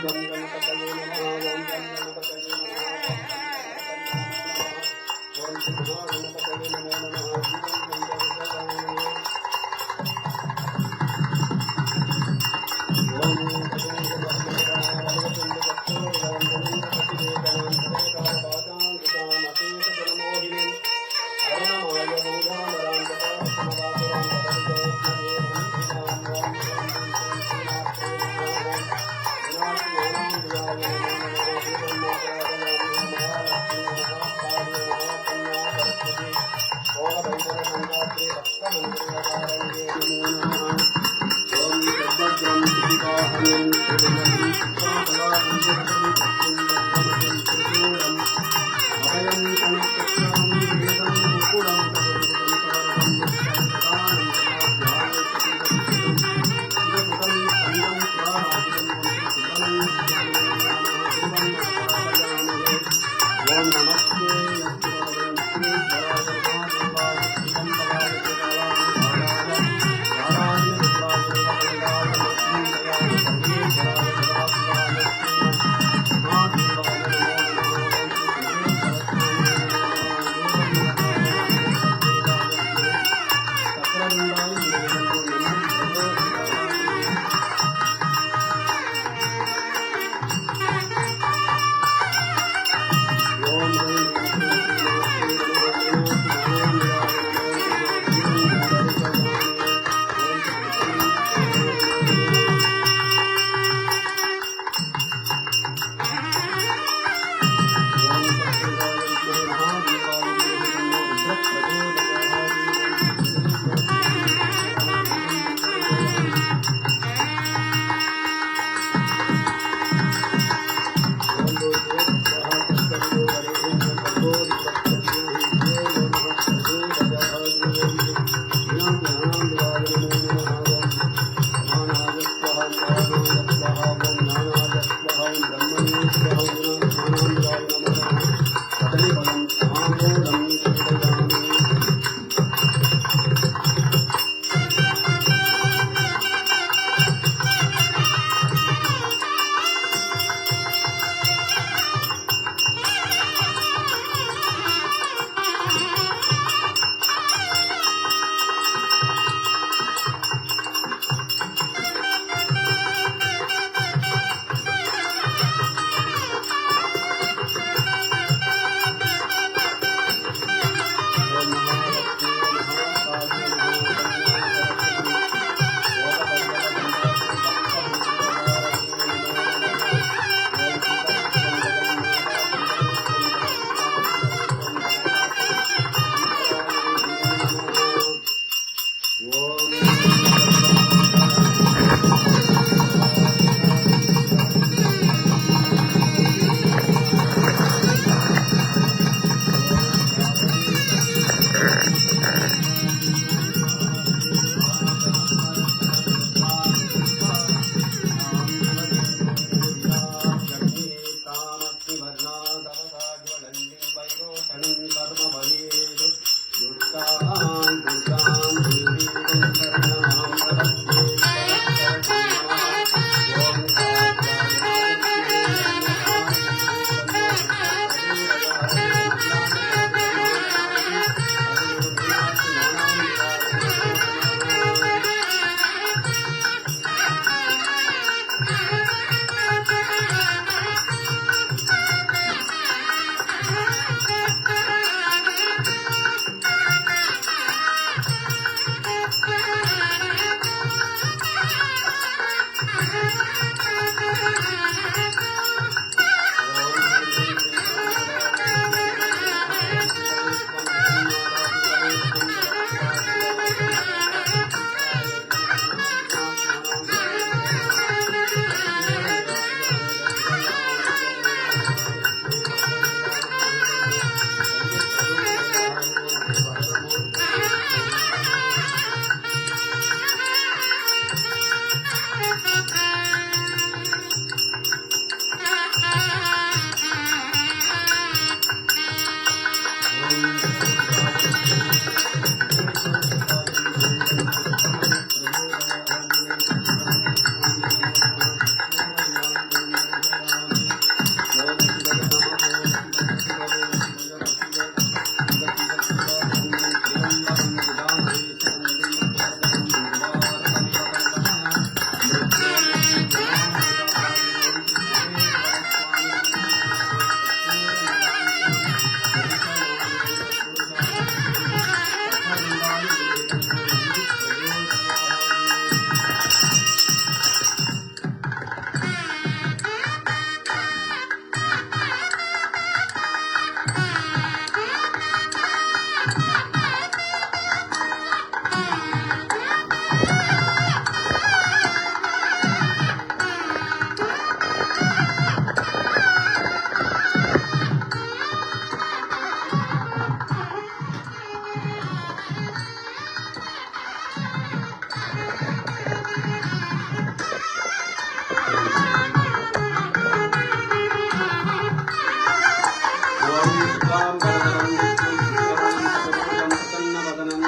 Om Namaste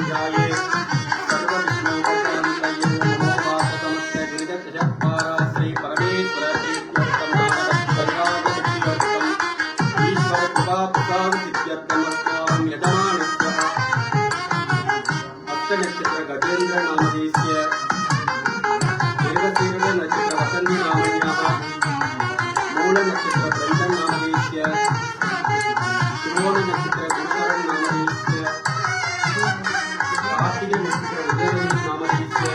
जाये सर्वविष्णुपदान्तये नमो वासतमस्य गिरिजक्षपारा श्री परमेश्वर प्रीत्यर्थम ईश्वर कृपाप्रसाद सिद्ध्यर्थमस्माकं यजमानस्य हस्तनक्षत्र गजेन्द्र नामधेयस्य देवतीर्थ नक्षत्र वसन्ति नामन्यः मूल नक्षत्र ब्रह्मण नामधेयस्य त्रिकोण नक्षत्र गुरुकरण नामधेयस्य कार्तिक नक्षत्र उदयरञ्जन नामधेयस्य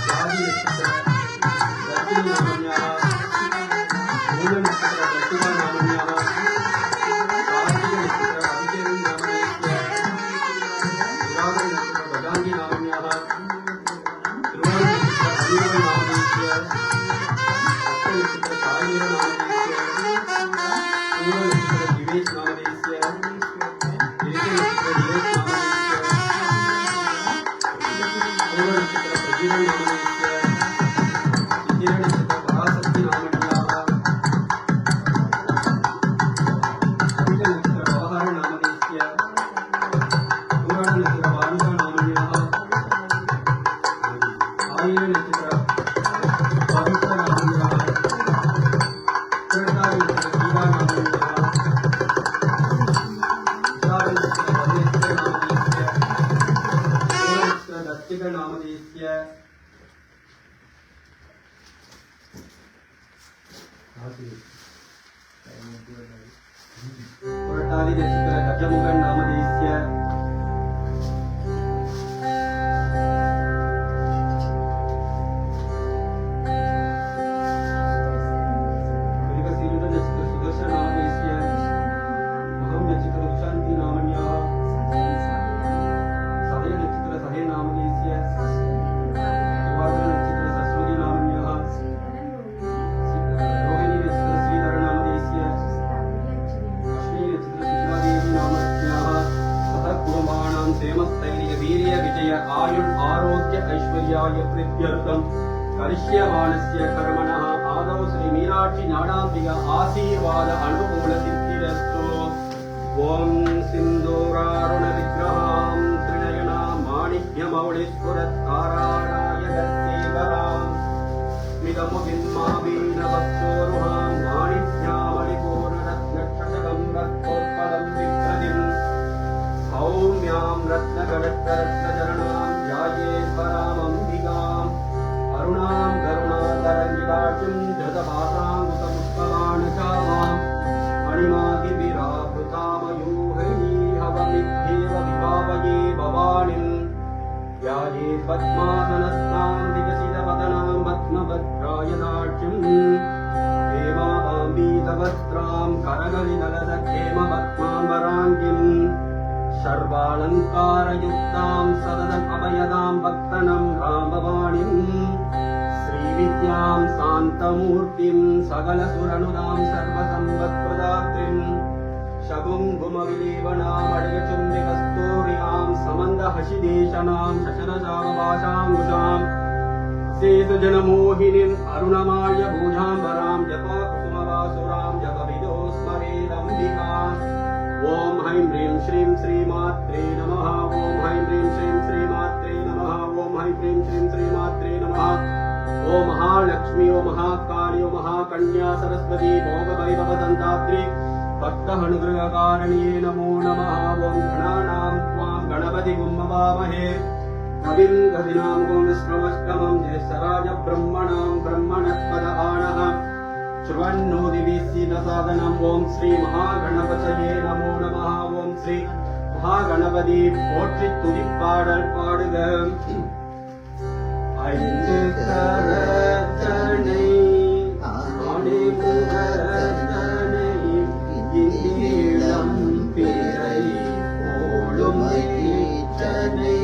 स्वाति नक्षत्र रजनी नामन्यः मूल नक्षत्र दक्षिणा नामन्यः कार्तिक नक्षत्र अभिषेकं नामधेयस्य विराट नक्षत्र भगांगी नामन्यः त्रिकोण नक्षत्र अनिरुद्ध नामधेयस्य हस्त नक्षत्र साईर नामधेयस्य मूल नक्षत्र दिवेश नामधेयस्य एक नक्षत्र दिवेश नामधेयस्य मूल नक्षत्र प्रजीवन नामधेयस्य सिद्धिर नक्षत्र पराशक्ति नामन्यः अभिष नक्षत्र व्यवहार नामधेयस्य पूरण नक्षत्र वारुका नामन्यः आयन नक्षत्र वारुका नामन्यः कृताय नक्षत्र कीवा नामन्यः विशाल नक्षत्र वदेश्वर नामधेयस्य मूल नक्षत्र दत्तिक नामधेयस्य पुरटादि नक्षत्र गजमुखन नामधेयस्य मृगशीर्ष नक्षत्र सुदर्शन नामधेयस्य महम नक्षत्र दुशांति नामन्यः सदय नक्षत्र सहे नामधेयस्य सुवासर नक्षत्र सस्वती नामन्यः रोहिणी नक्षत्र श्रीधर नामधेयस्य अश्विनी नक्षत्र शिवादेवी नामन्यः सतः कुर्माणां क्षेमस्थैर्य वीर्य विजय आयुर् आरोग्य ऐश्वर्याय प्रीत्यर्थं करिष्यमाणस्य कर्मणः आदौ श्री मीनाक्षी ज्ञानाम्बिका आशीर्वाद अनुकूल सिद्धिरस्तु ओम सिन्दूरारुण विग्रहां त्रिनयनां माणिक्यमौलिस्फुरत्तारारायगस्येकरां स्मितमुदिन्मावीनवक्षोरुहां वाणिज्यामणिपूर्णरत्नक्षतकं रत्नोत्पलं विप्रतिं सौम्यां रत्नगणत्ररत्नचरणां ध्यायेत्परामम्बिकाम् अरुणां करुणातरङ्गिताक्षीं धृतभासाङ्कुतपुष्पबाणचापाम् मणिमादिभिरावृतामयूहैः विभावये भवानीं ध्यायेत् पद्मासनस्थां विकसितवदनां पद्मभद्रायदाक्षीं हेमाम्बीतवस्त्रां करगलिदलदक्षेमपद्माम्बराङ्गीं सर्वालङ्कारयुक्तां सततम् अभयदां भक्तनं रामवाणीं श्रीविद्यां शान्तमूर्तिं सकलसुरनुदां सर्वसम्पत्प्रदात्रीं शकुङ्कुमविलेवनाम् अडगचुम्बिकस्तूर्यां समन्दहसिदेशनां शशरजावभाषाङ्कुशाम् शेषजनमोहिनीम् अरुणमाल्य भूजाम्बरां जपाकुसुमवासुरां जपविदो स्मरेदम्बिकाम् ओम ऐं ह्रीं श्रीं श्रीमात्रे नमः ओम ऐं ह्रीं श्रीं श्रीमात्रे नमः ओम ऐं ह्रीं श्रीं श्रीमात्रे नमः ओम महालक्ष्मी ओम महाकाली ओम महाकन्या सरस्वती भोगवैभवदन्तात्री भक्तहनुग्रहकारिण्ये नमो नमः ओम गणानां त्वां गणपतिं नमामहे कविं गदिनां गोविष्णवष्टमं ज्येष्ठराज ब्रह्मणां ब्रह्मणस्पद आणः श्रवन्नो दिवीसीदसादनम् ओम श्री महागणपतये नमो नमः ओम श्री महागणपति போற்றி துதிப்பாடல் பாடுக ஐந்து கரத்தனை ஆணிமுகரத்தனை இந்தியிடம் பிறை போலும் ஈற்றனை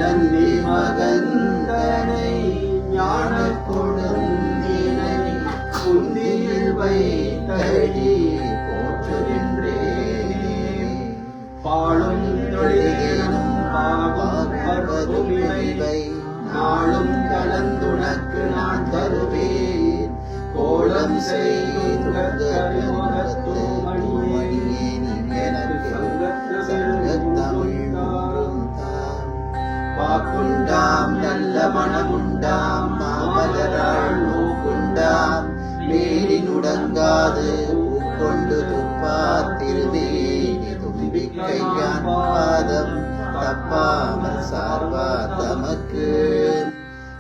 நந்தி மகந்தனை ஞான கொடுந்தினை குந்தியில் வைத்தடி போற்றுகின்றேனே பாழும் தொழிலும் பாவம் பருவினை நாளும் கலந்துனக்கு நான் தருவேன் கோலம் செய்கின்ற கருமகத்தோ மணியே எனக்கு சங்கத்தமிழ் வாக்குண்டாம் நல்ல மனமுண்டாம் மாமலராள் நோக்குண்டாம் மேலினுடங்காது கொண்டு துப்பார் திருமேனி தும்பிக்கையான் பாதம் தப்பாமல் சார்வார் தமக்கு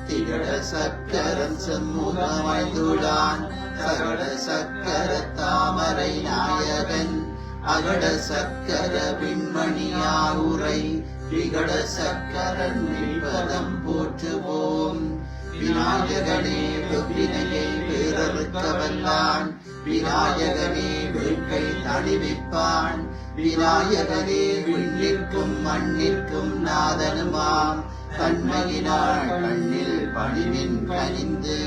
திகழ சக்கரம் செம்முகமைந்துளான் சகட சக்கர தாமரை நாயகன் அகட சக்கர விண்மணியாருரை விகட சக்கரன் விபதம் போற்றுவோம் விநாயகனே வெவ்வினையை வேறறுக்க வல்லான் விநாயகனே வேட்கை தணிவிப்பான் விநாயகனே விண்ணிற்கும் மண்ணிற்கும் நாதனுமாம் தன்மையினாள் கண்ணில் பணிவின் கனிந்து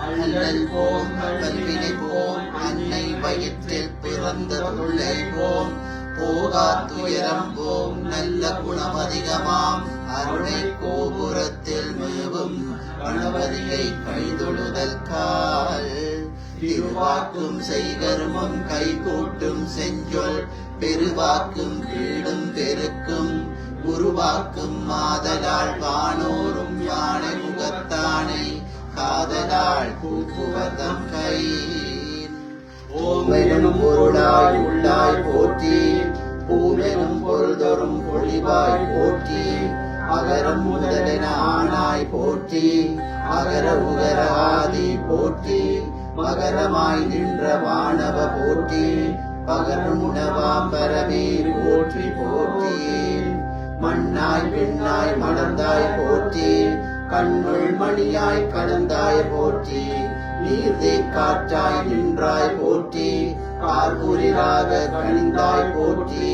அல்லல் போம் கல்வினை போம் அன்னை வயிற்றில் பிறந்த தொல்லை போம் போகா துயரம் போம் நல்ல குணம் அதிகமாம் அருணை கோபுரத்தில் மேவும் கணபதியை கைதொழுதல் கால் திருவாக்கும் செய்கருமம் கைகூட்டும் செஞ்சொல் பெருவாக்கும் வீடும் பெருக்கும் குருவாக்கும் மாதலால் வானோரும் யானை முகத்தானை காதலால் கூப்புவதம் கை ஓமெனும் பொருளாய் உள்ளாய் போற்றி பூமெனும் பொருள்தொரும் பொழிவாய் போற்றி அகரம் முதலென ஆனாய் போற்றி அகர உகர ஆதி போற்றி மகரமாய் நின்ற வானவ போற்றி பகரமுணவாம் பரமே போற்றி போற்றி மண்ணாய் விண்ணாய் மலர்ந்தாய் போற்றி கண்ணுள் மணியாய் கடந்தாய் போற்றி நீர்தை காற்றாய் நின்றாய் போற்றி கார்புரிராக கணிந்தாய் போற்றி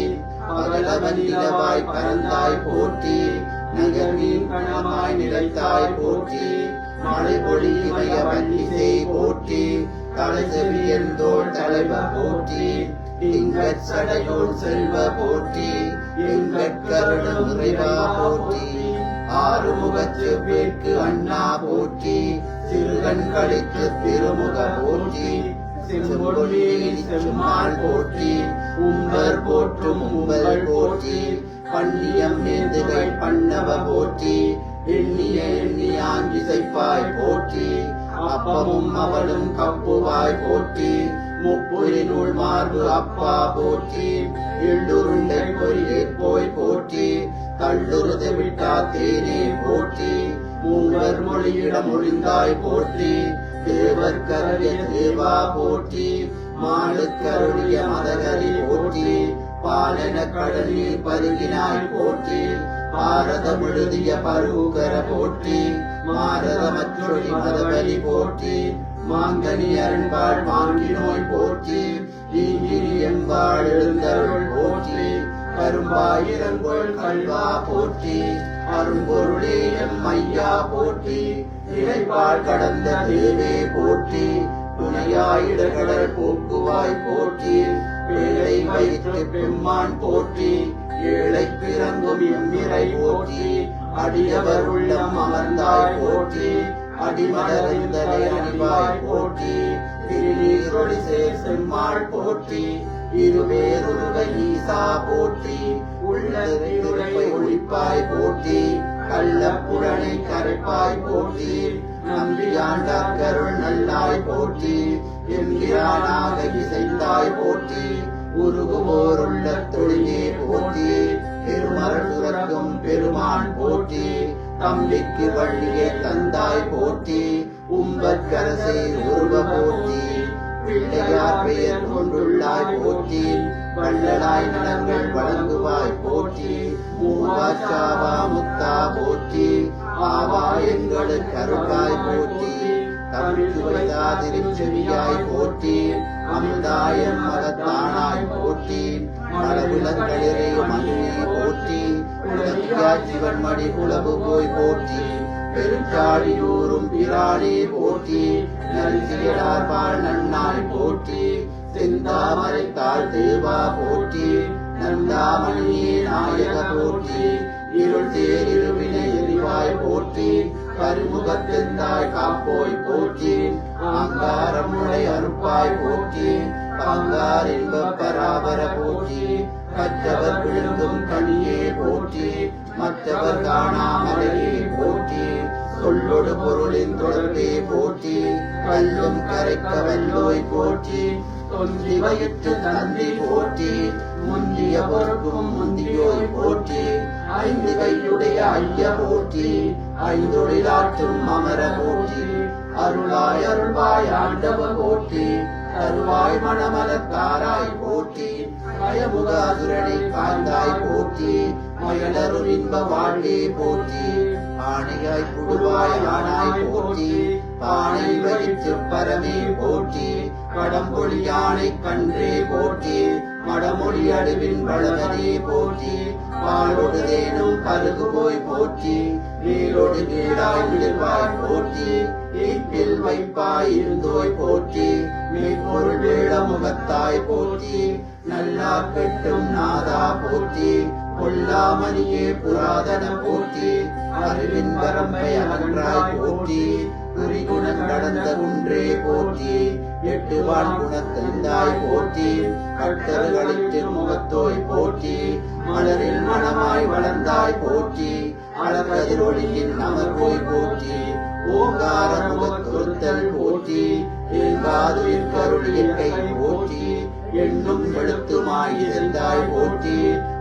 பகலவன் நிலவாய் பறந்தாய் போற்றி நகர்மீன் கணமாய் நிலைத்தாய் போற்றி மழை பொழி இமய வன்னிசை போற்றி தலை செவியன் தோள் தலைவர் போற்றி திங்கட் சடையோள் செல்வ போற்றி எங்கட் கருணம் நிறைவா போற்றி ஆறுமுகச் செவ்வேற்கு அண்ணா போற்றி சிறுகண் கழித்து திருமுக போற்றி செம்பொழில் செம்மாள் போற்றி உம்பர் போற்றும் உம்பல் போற்றி பன்னியம் நேர்ந்துகை பண்ணவ போற்றி எண்ணிய எண்ணியாங்கிசைப்பாய் போற்றி அப்பமும் அவளும் கப்புவாய் போற்றி முப்புரி நூல் மார்பு அப்பா போற்றி எள்ளுருண்டை பொறியை போய் போற்றி தள்ளுருது விட்டா தேனே போற்றி மூவர் மொழியிடம் ஒழிந்தாய் போற்றி தேவர் கருளிய தேவா போற்றி மாளுக்கருளிய மதகரி போற்றி பாலன கடலில் பருகினாய் போற்றி பாரதம் எழுதிய பருகர போற்றி மாரதமற்றொழி மதபலி போற்றி மாங்கனி அருண்பாள் வாங்கினோய் போற்றி ஈங்கிரி என்பாள் எழுந்தருள் போற்றி கரும்பாயிரங்கொள் கல்வா போற்றி அரும்பொருளே எம் ஐயா போற்றி இறைப்பால் கடந்த தேவே போற்றி துணையாயிடகடல் போக்குவாய் போற்றி பேழை வயிற்று பெம்மான் போற்றி ஏழை பிறங்கும் எம்மிரை போற்றி அடியவர் உள்ளம் அமர்ந்தாய் போற்றி அடிமலர்ந்தலை அணிவாய் போற்றி திருநீரொளி சேர் செம்மாள் போற்றி இருவேருருவை ஈசா போற்றி உள்ளதை ஒழிப்பாய் போற்றி கள்ளப்புழனை கரைப்பாய் போற்றி நம்பியாண்டாக்கருள் நல்லாய் போற்றி என்கிறானாக இசைந்தாய் போற்றி உருகுவோருள்ள தொழிலே போற்றி பெருமருள் சுரக்கும் பெருமான் போற்றி தம்பிக்கு வள்ளியே தந்தாய் போற்றி உம்பற்கரசை உருவ போற்றி பிள்ளையார் பெயர் கொண்டுள்ளாய் போற்றி வள்ளலாய் நலங்கள் வழங்குவாய் போற்றி மூவாச்சாவா முத்தா போற்றி ஆவா எங்களுக்கு அருளாய் போற்றி தமிழ் சுவைதாதிரின் செவியாய் போற்றி அமிர்தாயம் மகத்தானாய் போற்றி மலவிளங்களிரே மகிழே போற்றி உலகியாட்சிவன் மடி குலவு போய் போற்றி பெருச்சாடியூரும் பிரானே போற்றி நல்சியடார்பால் நன்னாய் போற்றி செந்தாமரை தாழ் தேவா போற்றி நந்தாமணியே நாயக போற்றி இருள் தேரிருவினை எரிவாய் போற்றி கருமுகத்தெந்தாய் காப்போய் போற்றி அங்காரமுனை அறுப்பாய் போற்றி பங்கார் இன்ப பராபர போற்றி கற்றவர் விழுந்தும் கனியே போற்றி மற்றவர் காணாமலையே போற்றி சொல்லொடு பொருளின் தொடர்பே போற்றி கல்லும் கரைக்க வல்லோய் போற்றி தொன்றி வயிற்று தந்தி போற்றி முந்திய பொருட்கும் முந்தியோய் போற்றி ஐந்து கையுடைய ஐய போற்றி ஐந்தொழிலாற்றும் அமர போற்றி அருளாய் அருள்வாய் ஆண்டவ போற்றி அருவாய் மணமலத்தாராய் போற்றி பயமுக அசுரனை காந்தாய் போற்றி மயலருள் இன்ப வாழ்வே போற்றி ஆணையாய் புடுவாய் ஆனாய் போற்றி பானை வயிற்று பரமே போற்றி கடம்பொழி யானை கன்றே போற்றி மடமொழி அடுவின் வளவனே போற்றி பாலோடு தேனும் பருகு போய் போற்றி மேலோடு கீழாய் விழுவாய் போற்றி எய்ப்பில் வைப்பாய் இருந்தோய் போற்றி மெய்ப்பொருள் வேட முகத்தாய் போற்றி நல்லா கெட்டும் நாதா போற்றி கொல்லாமணியே புராதன போற்றி அறிவின் வரம்பை அகன்றாய் போற்றி குறிகுணம் கடந்த குன்றே போற்றி எட்டு வான் குணத்தந்தாய் போற்றி கட்டர்களின் முகத்தோய் போற்றி மலரில் மனமாய் வளர்ந்தாய் போற்றி அளவதிரொளியின் அமர்வோய் போற்றி ஓங்கார முகத்துறுத்தல் போற்றி எங்காதுயிர் கருளியின் கை போற்றி எண்ணும் எழுத்துமாய் இருந்தாய் போற்றி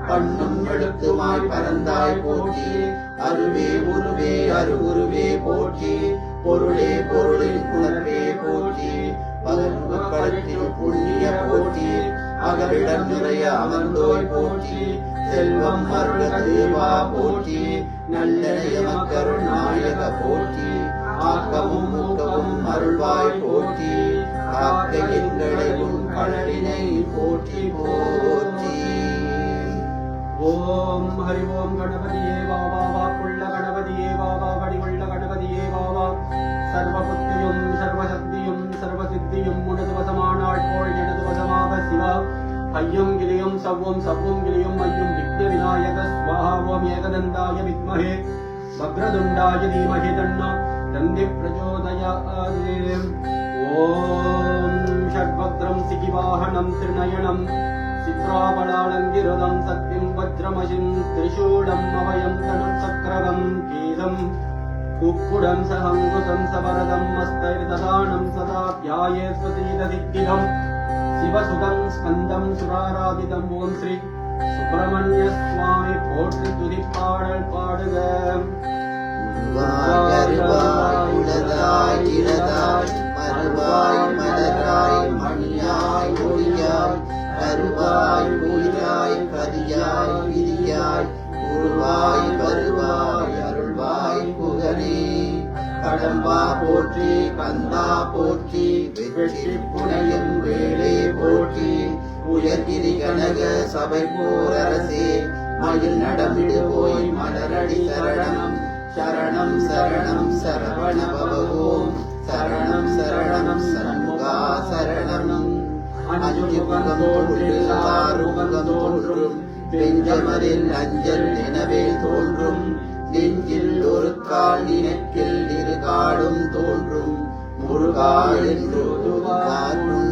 பண்ணும் எழுத்துமாய் பறந்தாய் போற்றி அருவே உருவே அருவுருவே போற்றி பொருளே பொருளின் குணர்வே போற்றி பகற்கடத்தில் புண்ணிய போற்றி அகலிடம் நிறைய அமர்ந்தோய் போற்றி செல்வம் அருள தேவா போற்றி நல்லடைய மக்கருள் நாயக போற்றி ஆக்கமும் ஊக்கமும் அருள்வாய் போற்றி காக்க எங்களை உன் கடலினை போற்றி போற்றி. ஓம் ஹரி ஓம் கணபதியே வாவா வாக்குள்ள கணபதியே வாவா வடிவுள்ள கணபதியே வாவா சர்வபுத்தியும் சர்வசக்தியும் சர்வசித்தியும் உனது வசமானாள் போல் எனது வசமாக சிவா ஐயம் கிளியும் சவ்வும் சவ்வும் கிளியும் ஐயும் விக்ன விநாயக ஸ்வாஹா ஓம் ஏகதந்தாய வித்மஹே வக்ரதுண்டாய தீமஹி தன்னோ தந்தி பிரச்சோதயாதே. ஓம் ஷட்வக்ரம் சிகிவாஹனம் திருநயனம் சித்ராபலாலங்கிருதம் சக்திம் வஜ்ரமசிம் திரிசூலம் அபயம் தனம் சக்கரவம் கீதம் குக்குடம் சஹங்குசம் சவரதம் மஸ்தைர்ததானம் சதா த்யாயேத்வதீததிக்திகம் சிவசுதம் ஸ்கந்தம் சுராராதிதம். ஓம் ஸ்ரீ சுப்பிரமணிய சுவாமி போற்றி துதிப்பாடல் பாடுக. அருவாய் உலகாய் இளதாய் மறுவாய் மலராய் மணியாய் ஒளியாய் அருவாய் உயிராய் கதியாய் விதியாய் உருவாய் வருவாய் அருள்வாய் புகழே. கடம்பா போற்றி கந்தா போற்றி வெற்றி புனையும் வேளே போற்றி உயர்கிரி கனக சபை போர் அரசே மயில் நடமிடு போய் மலரடி சரணம் சரணம் சரணம் சரவண பவஓம் சரணம் சரணம் சண்முகா சரணம். அஞ்சு முகம் தோன்றில் ஆறு முகம் தோன்றும் பெஞ்சமரில் அஞ்சல் எனவே தோன்றும் நெஞ்சில் ஒரு கால் நினைக்கில் இரு காலும் தோன்றும் முருகா என்று காரும்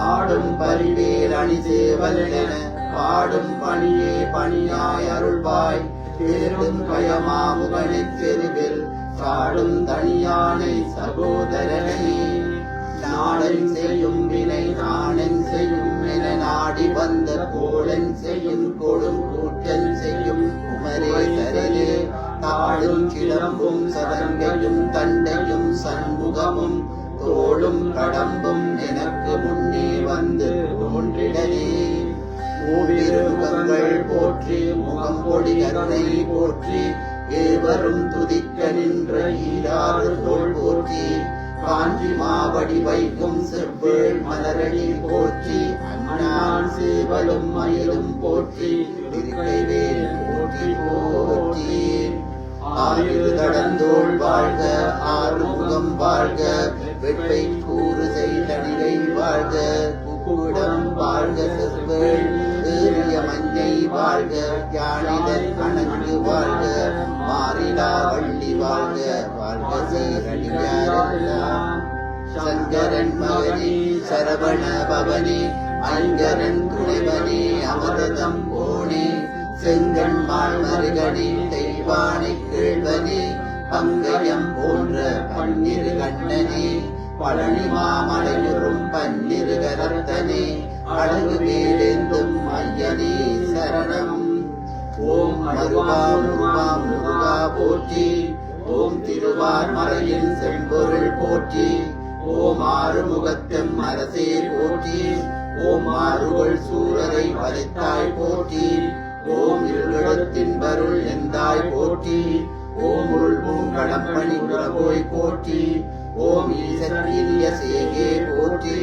ஆடும் பரிவேல் அணி சேவல் என பாடும் பணியே பணியாய் அருள்வாய் தேடும் கயமாமுகனை தெருவில் சாடும் தனியானை சகோதரனே. நாடன் செய்யும் வினை நாணன் செய்யும் என நாடி வந்த கோடன் செய்யும் கொடும் கூட்டன் செய்யும் குமரேசரே தாடும் கிளம்பும் சதங்கையும் தண்டையும் சண்முகமும் தோளும் கடம்பும் எனக்கு முன்னே வந்து தோன்றிடனே. முகங்கள் போற்றி முகம் பொடி கருணை போற்றி ஏவரும் துதிக்க நின்ற ஈராறு தோள் போற்றி காஞ்சி மாவடி வைக்கும் செவ்வேள் மலரடி போற்றி அண்ணான் சேவலும் மயிலும் போற்றி திருக்கைவேல் போற்றி போற்றி. ஆயுள் கடந்தோள் வாழ்க ஆறுமுகம் வாழ்க வெட்பை கூறு செய்தனிலை வாழ்க குக்குடம் வாழ்க செவ்வேள் ஏறிய மஞ்சை வாழ்க யாழிதழ் அணங்கு வாழ்க மாறிலா வள்ளி வாழ்க வாழ்க சீரடியாரெல்லாம். சங்கரன் மகனே சரவண பவனே ஐங்கரன் துணைவனே அமரதம் போனே செங்கண்மாள் மருகனே தெய்வானை கேள்வனே பங்கயம் போன்ற பன்னிரு கண்ணனே பழனி மாமலையுறும் பன்னிரு கரத்தனே அழகு வேடேந்தும் ஐயனே சரணம். ஓம் மருவாமுருவாம் முருகா போற்றி. ஓம் திருவார்மறையின் செம்பொருள் போற்றி. ஓம் ஆறுமுகத்தெம் அரசே போற்றி. ஓம் ஆறுகள் சூரரை வதைத்தாய் போற்றி. ஓம் இருளத்தின் வருள் எந்தாய் போற்றி. ஓம் உருள் பூங்கடம்பணி உறவோய் போற்றி. ஓம் ஈசற்றிய சேகே போற்றி.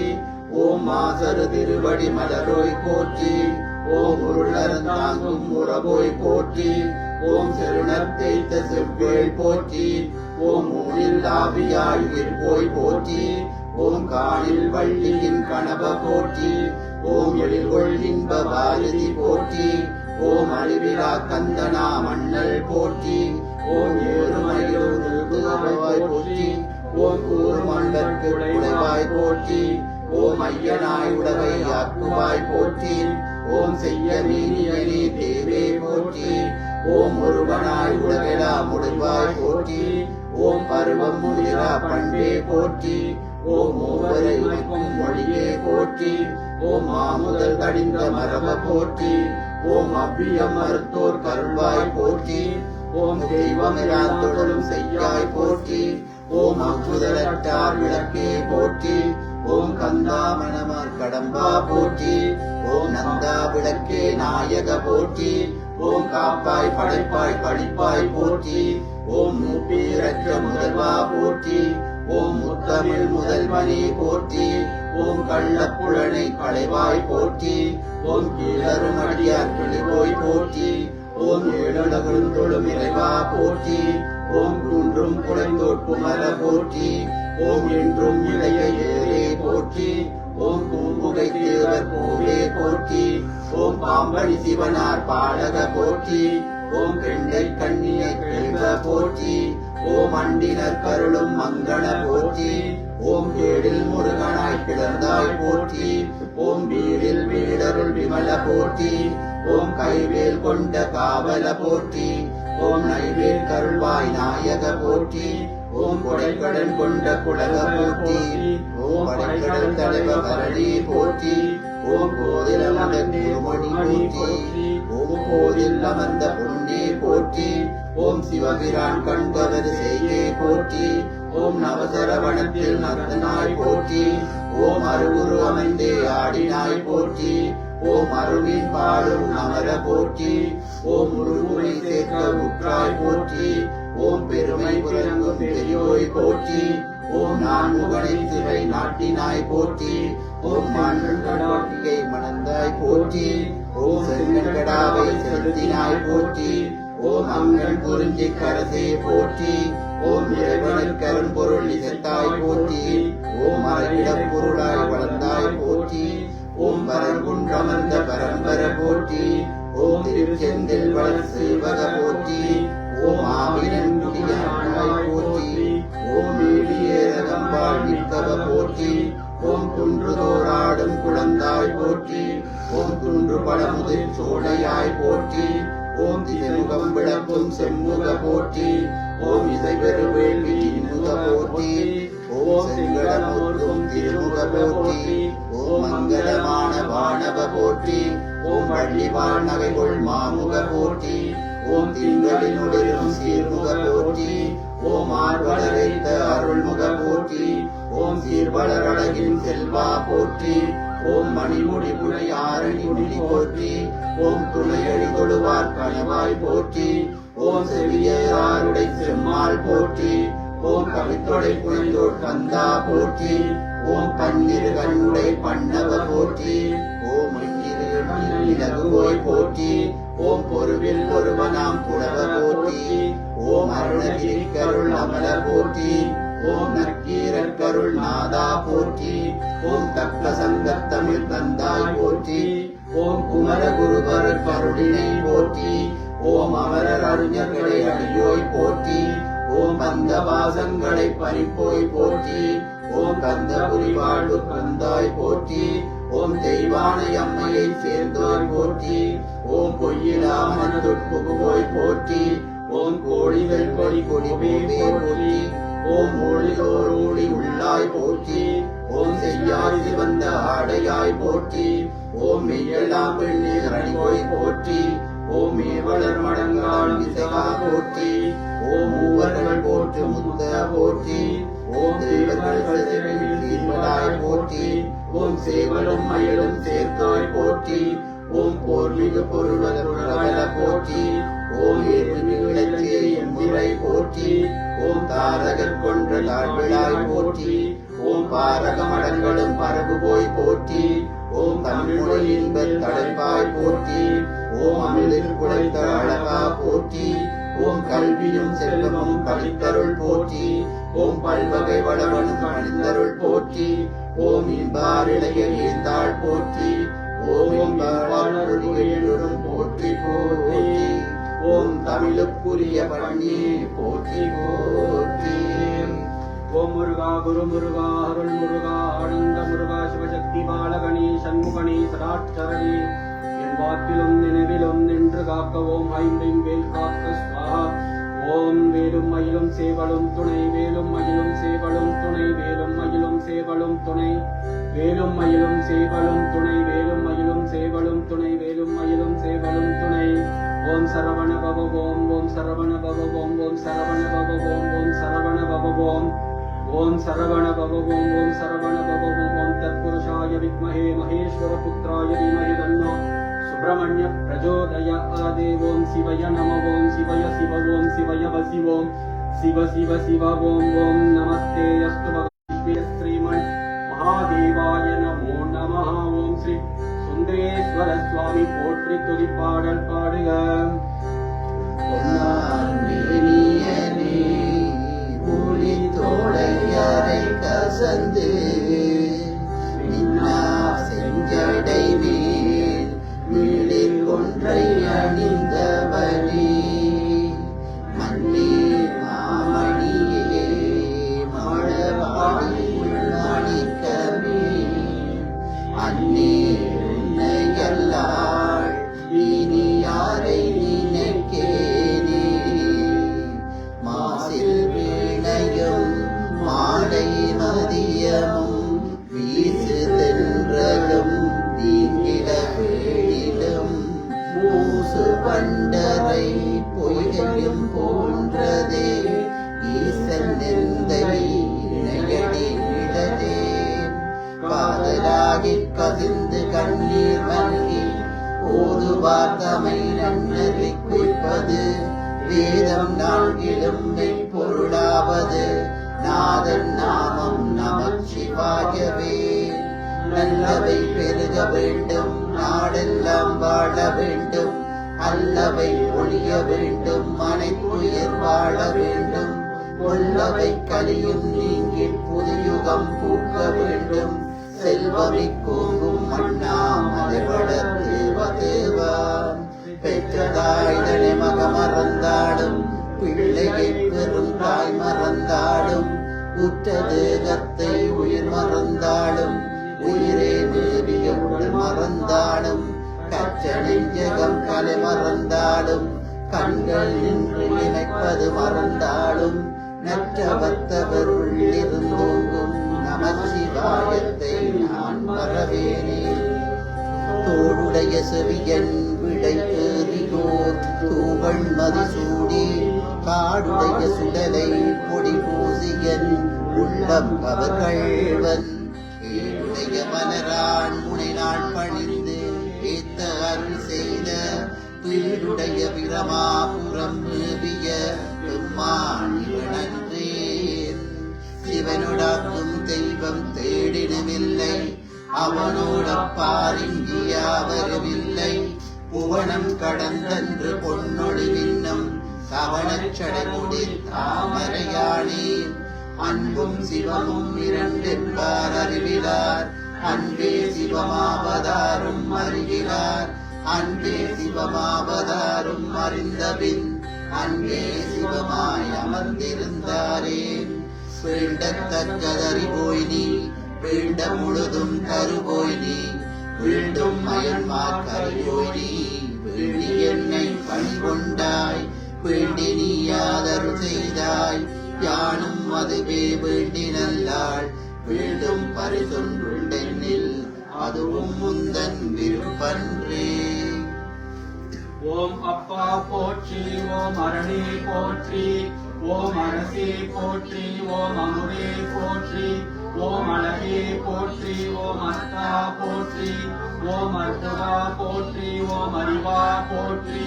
ஓம் மாசரு திருவடி மலரோய் போற்றி. ஓம் உருளரந்தாங்கும் உறவோய் போற்றி. ஓம் செருணர் தேய்த்த செவ்வேள் போற்றி. ஓம் ஊரில் ஆவியாய் உயிர் போற்றி. ஓம் காணில் வள்ளியின் கணவ போற்றி. ஓம் எழில்கொள் இன்ப பாரதி போற்றி. ஓம் அழிவிலா கந்தனா மன்னல் போற்றி. ஓம் ஏறுமயிலுவாய் போற்றி. ஓம் கூறு மண்டற்கு உடைவாய் போற்றி. ஓம் ஐயனாய் உடவை ஆக்குவாய் போற்றி. ஓம் செய்ய மீனியனே தேவே போற்றி. ஓம் ஒருவனாய் உலகெலா முடிவாய் போற்றி. ஓம் பருவம் முதிரா பண்பே போற்றி. ஓம் மூவரை உமைக்கும் மொழியே போற்றி. ஓம் மாமுதல் கடிந்த மரப போற்றி. ஓம் அவ்வியம் மருத்தோர் கருள்வாய் போற்றி. ஓம் தெய்வமிரா தொழிலும் செய்யாய் போற்றி. ஓம் அங்குதலற்றார் விளக்கே போற்றி. ஓம் கந்தாமணமர் கடம்பா போற்றி. ஓம் நந்தா விளக்கே நாயக போற்றி. ஓம் காப்பாய் படைப்பாய் கழிப்பாய் போற்றி. ஓம் மூப்பீரற்ற முதல்வா போற்றி. ஓம் முத்தமிழ் முதல்வனே போற்றி. ஓம் கள்ளப்புலனை களைவாய் போற்றி. ஓம் கீழரும் அடியார் கிளிவோய் போற்றி. ஓம் ஏழுலகும் தொழும் இறைவா போற்றி. ஓம் குன்றும் குலைந்தோர் குமர போற்றி. ஓம் என்றும் இளைய ஏரே போற்றி. ஓம் பூம்புகை தேவர் கோவே போற்றி. ஓம் பாம்பணி சிவனார் பாலக போற்றி. ஓம் கெண்டை கண்ணியை கேள்வ போற்றி. ஓம் அண்டினர் கருளும் மங்கள போற்றி. ஓம் கேடில் முருகனாய் கிளர்ந்தாய் போற்றி. ஓம் வீரில் வீடருள் விமல போற்றி. ஓம் கைவேல் கொண்ட காவல போற்றி. ஓம் நைவேல் கருள்வாய் நாயக போற்றி. ஓம் கொடைக்கடன் கொண்ட குலக போற்றி. ஓம் படைக்கடல் தலைவ கரடி போற்றி. ஓம் கோதில் அமர்ந்த திருமணி போற்றி. ஓம் கோதில் அமர்ந்த பொன்னே போற்றி. ஓம் சிவபிரான் கண்டவது செய்கே போற்றி. ஓம் நவசரவணத்தில் நர்த்தனாய் போற்றி. ஓம் அருகுரு அமைந்தே ஆடினாய் போற்றி. ஓம் அருளின் பாடும் அமர போற்றி. ஓம் முருகுமை சேர்க்க உற்றாய் போற்றி. ஓம் பெருமை புரங்கும் பெரியோய் போற்றி. ஓம் நான் முகனை சிறை நாட்டினாய் போற்றி. ஓம் மாண்புகை மணந்தாய் போற்றி. ஓம் செங்கடாவை செலுத்தினாய் போற்றி. ஓம் அங்கன் குறிஞ்சி கரசே போற்றி. ஓம் இறைவனின் கரும்பொருள் இசைத்தாய் போற்றி. ஓம் அரையிடம் பொருளாய் வளர்ந்தாய் போற்றி. ஓம் பரங்குன்றமர்ந்த பரம்பர போற்றி. ஓம் திருச்செந்தில் வளர் செல்வக போற்றி. ஓம் ஆவினன் முடியாய் போற்றி. ஓம் நீடியேரகம்பாள் நிற்கவ போற்றி. ஓம் குன்றுதோராடும் குழந்தாய் போற்றி. ஓம் குன்று பழமுதிர் சோழையாய் போற்றி. ஓம் திசைமுகம் விளக்கும் செம்முக போற்றி. ஓம் இசை பெருவேள்வி இன்முக போற்றி. ஓம் செங்கடமூர்க்கும் திருமுக போற்றி. ஓம் மங்களமான வானவ போற்றி. ஓம் வள்ளிவாழ் நகைகொள் மாமுக போற்றி. ஓம் திங்களினுடையும் சீர்முக போற்றி. ஓம் ஆர்வலரைத்த அருள்முக போற்றி. ஓம் சீர்வளரழகின் செல்வா போற்றி. ஓம் மணிமுடி புனை ஆரணி முடி போற்றி. ஓம் துணையடி தொழுவார் கனவாய் போற்றி. ஓம் செவியருடை செம்மாள் போற்றி. ஓம் கவித்தொடை புனைந்தோர் கந்தா போற்றி. ஓம் பன்னிரு கண்ணுடை பண்டவ போற்றி. ஓம் இலகுவோய் போற்றி. ஓம் பொருவில் ஒருவனாம் புலவ போற்றி. ஓம் அருணகிரி கருள் அமல போற்றி. ஓம் நக்கீரர் கருள் நாதா போற்றி. ஓம் தக்க சங்கத் தமிழ் தந்தாய் போற்றி. ஓம் குமர குருவர் கருளினை போற்றி. ஓம் அமரர் அறிஞர்களை அடியோய் போற்றி. ஓம் பந்த வாசங்களை பறிப்போய் போற்றி. ஓம் கந்தபுரி வாழ்வு கந்தாய் போற்றி. ஓம் தெய்வானை அம்மையை சேர்ந்தோய் போற்றி. ஓம் பொய்யிலாமன் தொட்புகுவோய் போற்றி ஓம் கோழிகள் கொடி கொடிவே போற்றி ஓம் ஒளிதோர் ஒளி உள்ளாய் போற்றி ஓம் செய்யாய் சிவந்த ஆடையாய் போற்றி ஓம் மெய்யெல்லாம் பெண்ணீர் அணிகோய் போற்றி ஓம் மேவளர் மடங்கால் இசைகா போற்றி ஓம் மூவர்கள் போற்று முத்த போற்றி ஓம் தேவர்கள் சீவலாய் போற்றி ஓம் சேவலும் மயிலும் சேர்த்தாய் போற்றி ஓம் போர்மிகு பொருளவல போற்றி ஓம் ஏற்று எம்பிரை போற்றி ஓம் தாரகர் கொன்ற தாழ்விழாய் போற்றி ஓம் பாரக மடங்களும் பரவு போய் போற்றி ஓம் தமிழ்மொழி இன்பத் தடைப்பாய் போற்றி ஓம் அமிழில் குழைத்த அழகா போற்றி ஓம் கல்வியும் செல்வமும் கழித்தருள் போற்றி ஓம் பல்வகை வளவனும் கழித்தருள் போற்றி ஓம் இன்பார் இளைய ஏந்தாள் போற்றி ஓம் இன்பாளருளும் போற்றி போற்றி ஓம் தமிழுக்குரிய பண்ணி போற்றி போற்றி ஓம் முருகா குரு முருகா அருள் முருகா ஆனந்த முருகா சிவசக்தி பாலகணி சண்முகணி சடாட்சரணி என் வாக்கிலும் நினைவிலும் நின்று காக்க ஓம் ஐந்தின் வேல் காக்க ஸ்வாஹா ஓம் வேலும் மயிலும் சேவலும் துணை வேலும் மயிலும் சேவலும் துணை வேலும் மயிலும் சேவலும் துணை வேலும் மயிலும் சேவலும் துணை வேலும் மயிலும் சேவலும் துணை வேலும் மயிலும் சேவலும் துணை ஓம் சரவண பவ ஓம் ஓம் சரவண பவ ஓம் ஓம் சரவண பவ ஓம் ஓம் சரவண பவ ஓம் ஓம் சரவண பவ ஓம் ஓம் சரவண பவ ஓம் தத்புருஷாய வித்மஹே மகேஸ்வர புத்ராய தீமஹி தன்னோ சுப்ரமண்ய பிரச்சோதயாத் ஓம் சிவய நம ஓம் சிவய சிவ ஓம் சிவய வசி ஓம் சிவ சிவ சிவ ஓம் ஓம் நமஸ்தே அஸ்து பகவதே ஸ்ரீமன் மகாதேவாய நமோ நமः ஓம் ஸ்ரீ சுந்தரேஸ்வர சுவாமி போற்றி துதிப்பாடல் பாடுக தோடையரை கசந்து செஞ்சடை மேல் மீளில் ஒன்றை அணிந்தவனே மண்ணீர் மாமணியே மழவாடி உள்மணிக்கமே அந்நீர் உன்னையல்லாள் இனி யாரை நினைக்கேனே மாசில் வீணையும் மாலை மதியமும் வீசு தென்றலும் தீங்கிட வேடிலும் மூசு பண்டரை பொய்கையும் போன்றதே ஈசன் நெந்தை இணையடி விடதே காதலாகி கசிந்து கண்ணீர் மல்கி ஓதுவார் தமை நன்னறி குய்ப்பது வேதம் நான்கிலும் மெய்ப்பொருளாவது நாதன் நாமம் நமச்சிவாயவே நல்லவை பெருக வேண்டும் நாடெல்லாம் வாழ வேண்டும் அல்லவை ஒழிய வேண்டும் அனைத்துயிர் வாழ வேண்டும் உள்ளவை கலியும் நீங்கி புதுயுகம் பூக்க வேண்டும் செல்வமிக்கோங்கும் மண்ணாமலை வளர்த்து தேவா பெற்றதாய்தனை மக மறந்தாடும் பிள்ளையை பெரும் தாய் மறந்தாடும் உற்றது கத்தை உயிர் மறந்தாடும் உயிரே தேவிய உடல் மறந்தாடும் கற்ற நெஞ்சகம் கலை மறந்தாடும் கண்கள் நின்று நினைப்பது மறந்தாடும் நற்றவத்தவர் உள்ளிருந்தோங்கும் நமச்சிவாயத்தை நான் மறவேனே தோடுடைய செவியன் விடை ஏறியோர் தூவள் மதிசூடி காடுடைய சுடலை பொடி பூசியன் உள்ளம் அவர்கள்வன் ஏழுடைய மலரான் முனைநாள் பணிந்து ஏத்த அருள் செய்த வீடுடைய பிரமாபுரம் மேவிய பெம்மானிவனன்றேன் சிவனுடாக்கும் தெய்வம் தேடினமில்லை அவனோடப்பார் இங்கியாவரவில்லை புவனம் கடந்தன்று பொன்னொழி விண்ணும் சவணச்சடமுடி தாமரையானே அன்பும் சிவமும் இரண்டென்பார் அறிவிலார் அன்பே சிவமாவதாரும் அறிகிறார் அன்பே சிவமாவதாரும் அறிந்தபின் அன்பே சிவமாய் அமர்ந்திருந்தாரே வேண்டத்தக்கதறி போய் நீ வேண்ட முழுதும் தருபோய் நீ வீண்டும் மயன்மார் கருபோய் நீ வேண்டி என்னை பணிகொண்டாய், வேண்டி நீ ஆதரவு செய்தாய், யானும் அதுவே வேண்டி நல்லாள், வேண்டும் பரிசொன்றுண்டென்னில் அதுவும் முந்தன் விருப்பன்றே. ஓம் அப்பா போற்றி, ஓம் அரணே போற்றி, ஓம் அரசே போற்றி, ஓம் அமுதே போற்றி, ஓம் அழகே போற்றி, ஓம் அத்தா போற்றி, ஓம் அற்புதா போற்றி, ஓம் அறிவா போற்றி,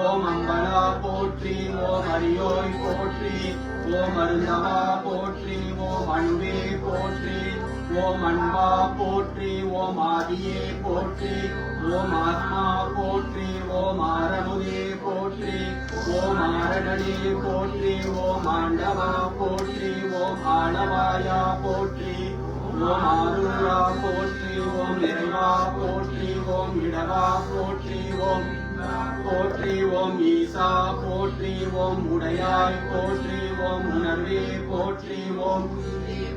ஓம் அம்பலா போற்றி, ஓம் அரியோய் போற்றி, ஓம் அருந்தவா போற்றி, ஓம் அன்பே போற்றி, ஓம் அன்பா போற்றி, ஓம் ஆதியே போற்றி, ஓம் ஆத்மா போற்றி, ஓம் ஆரமுதே போற்றி, ஓம் ஆரணனே போற்றி, ஓம் ஆண்டவா போற்றி, ஓம் ஆளவாயா போற்றி, ஓம் ஆரூரா போற்றி, ஓம் நிறைவா போற்றி, ஓம் இடவா போற்றி, ஓம் போற்றி, ஓம் ஈசா போற்றி, ஓம் உடையாய் போற்றி, ஓம் உணர்வே போற்றி, ஓம்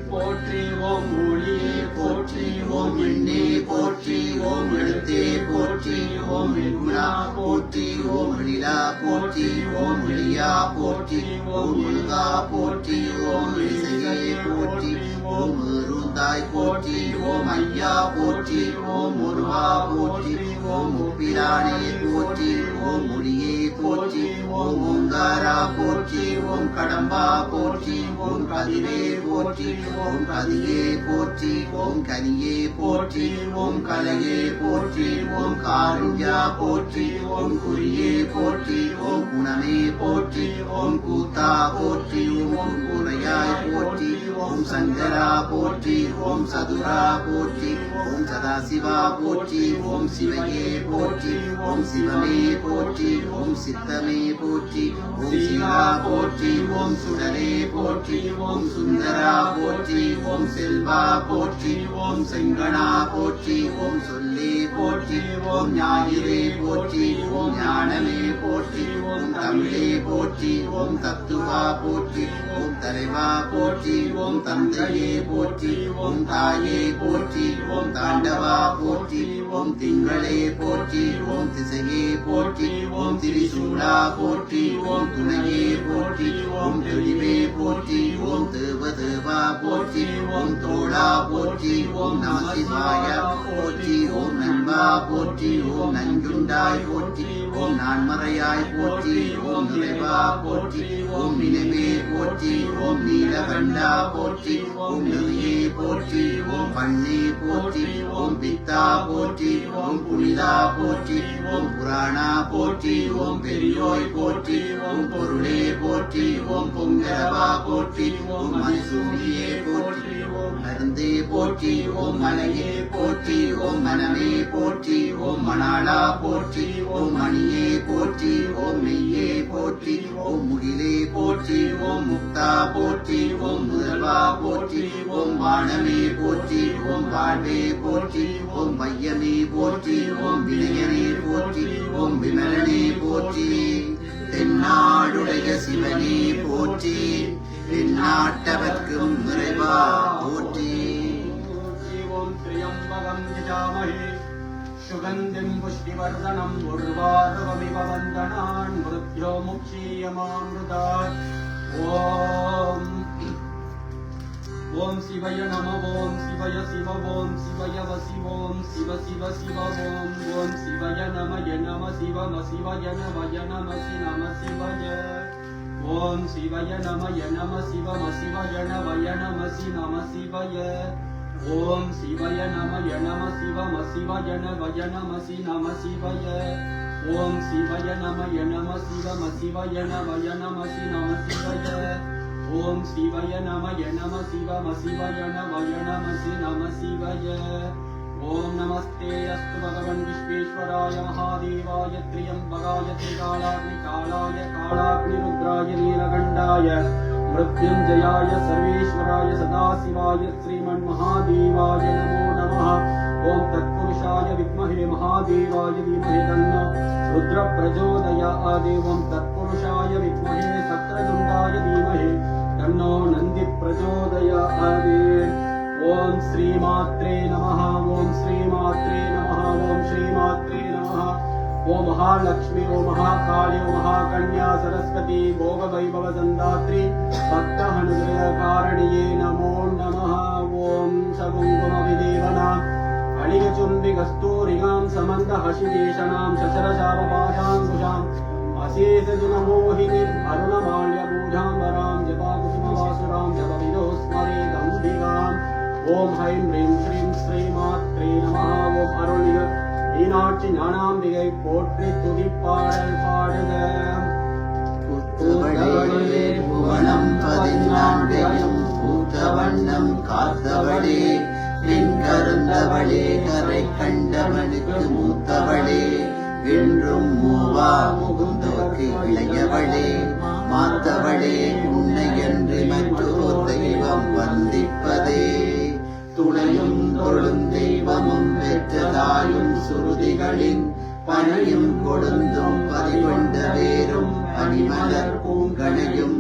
போற்றி, ஓம் ஒளியே போற்றி, ஓம் எண்ணே போற்றி, ஓம் எழுத்தே போற்றி, ஓம் எண்குணா போற்றி, ஓம் எழிலா போற்றி, ஓம் எளியா போற்றி, ஓம் முருகா போற்றி, ஓம் இசையே போற்றி, ஓம் ஏறுந்தாய் போற்றி, ஓம் ஐயா போற்றி, ஓம் முருகா போற்றி, ஓம் முப்பிரானே போற்றி, ஓம் மொழியே போற்றி, ஓம் ஓங்காரா போற்றி, ஓம் கடம்பா போற்றி, ஓம் கதிரே போற்றி, ஓம் கதியே போற்றி, ஓம் கனியே போற்றி, ஓம் கலையே போற்றி, ஓம் காருண்யா போற்றி, ஓம் குறியே போற்றி, ஓம் குணமே போற்றி, ஓம் கூத்தா போற்றி, ஓம் குறையாய் போற்றி, ஓம் சங்கரா போற்றி, ஓம் சதுரா போற்றி, ஓம் சதாசிவா போற்றி, ஓம் சிவையே போற்றி, ஓம் சிவமே போற்றி, ஓம் சித்தமே போற்றி, ஓம் சிவா போற்றி, ஓம் சுடரே போற்றி, ஓம் சுந்தரா போற்றி, ஓம் செல்வா போற்றி, ஓம் செங்கணா போற்றி, ஓம் சொல்லே போற்றி, ஓம் ஞாயிறே போற்றி, ஓம் ஞானமே போற்றி, ஓம் தமிழே போற்றி, ஓம் தத்துவா போற்றி, ஓம் தலைவா போற்றி, ஓம் தந்தையே போற்றி, ஓம் தாயே போற்றி, ஓம் தாண்டவா போற்றி, ஓம் திங்களே போற்றி, ஓம் திசையே போற்றி, ஓம் திரிசூலா போற்றி, ஓம் துணையே போற்றி, ஓம் தெளிவே போற்றி, ஓம் தேவதேவா போற்றி, ஓம் தோழா போற்றி, ஓம் நம சிவாய போற்றி, ஓம் நண்பா போற்றி, ஓம் நஞ்சுண்டாய் போற்றி, ஓம் நான்மறையாய் போற்றி, ஓம் நிறைவா போற்றி, ஓம் நினைவே போற்றி, ஓம் நீலகண்டா போற்றி, ஓம் நெறியே போற்றி, ஓம் பண்ணே போற்றி, ஓம் பித்தா போற்றி, ஓம் புனிதா போற்றி, ஓம் புராணா போற்றி, ஓம் பெரியோய் போற்றி, ஓம் பொருளே போற்றி, ஓம் பொங்கரவா போற்றி, ஓம் மணிசூரியே போற்றி, ஓம் மருந்தே போற்றி, ஓம் மலையே போற்றி, ஓம் மனமே போற்றி, ஓம் மணாளா போற்றி, ஓம் மணியே போற்றி, ஓம் மெய்யே போற்றி, ஓம் முகிலே போற்றி, ஓம் முக்தா போற்றி, ஓம் முதல்வா போற்றி, ஓம் வானமே போற்றி, ஓம் வாழ்வே போற்றி, ஓம் வையமே போற்றி, ஓம் வினயனே போற்றி, ஓம் விமலனே போற்றி, தென்னாடுடைய சிவனே போற்றி, தென்னாட்டவர்க்கும் நிறைவா போற்றி. ஓம் திரியம்பகம் யஜாமஹே சுகந்திம் புஷ்டிவர்தனம் உர்வாருகமிவ வந்தனான் மிருத்யோ முக்ஷீயமாம்ருதாத். ஓம் ஓம் சிவய நம, ஓம் சிவய சிவ, ஓம் சிவய வசி, ஓம் சிவ சிவ சிவ, ஓம் சிவய நமய நம சிவம சிவய நமய நமசி நம சிவய. ஓம் சிவய நமய நம சிவம சிவய நமய நமசி நம சிவய. ஓம் சிவய நமய நம சிவம சிவய நமய நமசி நம சிவய. ஓம் சிவய நமய நம சிவம சிவய நமய நமசி நம சிவய. ஓம் சிவய நமய நம சிவம சிவய நமய நமசி நம சிவய. ஓம் நமஸ்தே அஸ்து பகவன் விஸ்வேஸ்வராய மகாதேவாய த்ரியம்பகாய திரிகாலாக்னிகாலாய காலாக்னிருத்ராய நீலகண்டாய மிருத்யுஞ்சயாய சர்வேஸ்வராய சதாசிவாய ஸ்ரீமன்மகாதேவாய நமோ நமः. ஓம் தத்புருஷாய வித்மஹே மகாதேவாய தீமஹி தன்னோ ருத்ர பிரச்சோதயாத். ஓம் தத்புருஷாய வித்மஹே சக்ரதுண்டாய தீமஹி தன்னோ நந்தி பிரச்சோதயாத். ஓம் ஸ்ரீமாத்ரே நமः. ஓம் ஸ்ரீமாத்ரே நமः. ஓம் ஸ்ரீமாத்ரே நமः. ओ महालक्ष्मी ओ महाकाली ओ महाकन्या सरस्वती भोगवैभव संदात्री भक्तहनुग्रहकारिण्ये नमो नमः। ओम सकुङ्कुमविदेवना अलिगचुम्बिकस्तूरिकां समन्तहसिदेशनां शशरशापपाशाङ्कुशाम् अशेषजनमोहिनीम् अरुणमाल्यपूजाम्बरां जपाकुसुमवासुरां जपविदोस्मरेदम्बिकाम्। ओम ह्रीं ह्रीं श्रीं श्रीमात्रे नमः। ओम अरुणिग ஈனாட்சி ஞானாம்பிகை போற்றி துதிப்பாடல் பாடுக. புத்தவளே புவனம் 14 பூத்தவண்ணம் காத்தவளே பின் கருந்தவளே கரை கண்டவனுக்கு மூத்தவளே என்றும் மூவா முகுந்தோர்க்கு இளையவளே மாத்தவளே உன்னை என்று மற்றோர் தெய்வம் வந்திப்பதே துணையும் தொழும் தெய்வமும் பெற்றதாயும் சுருதிகளின் பணியும் கொடுந்தும் பதிகொண்ட வேரும் பனிமலர் பூங்கணையும்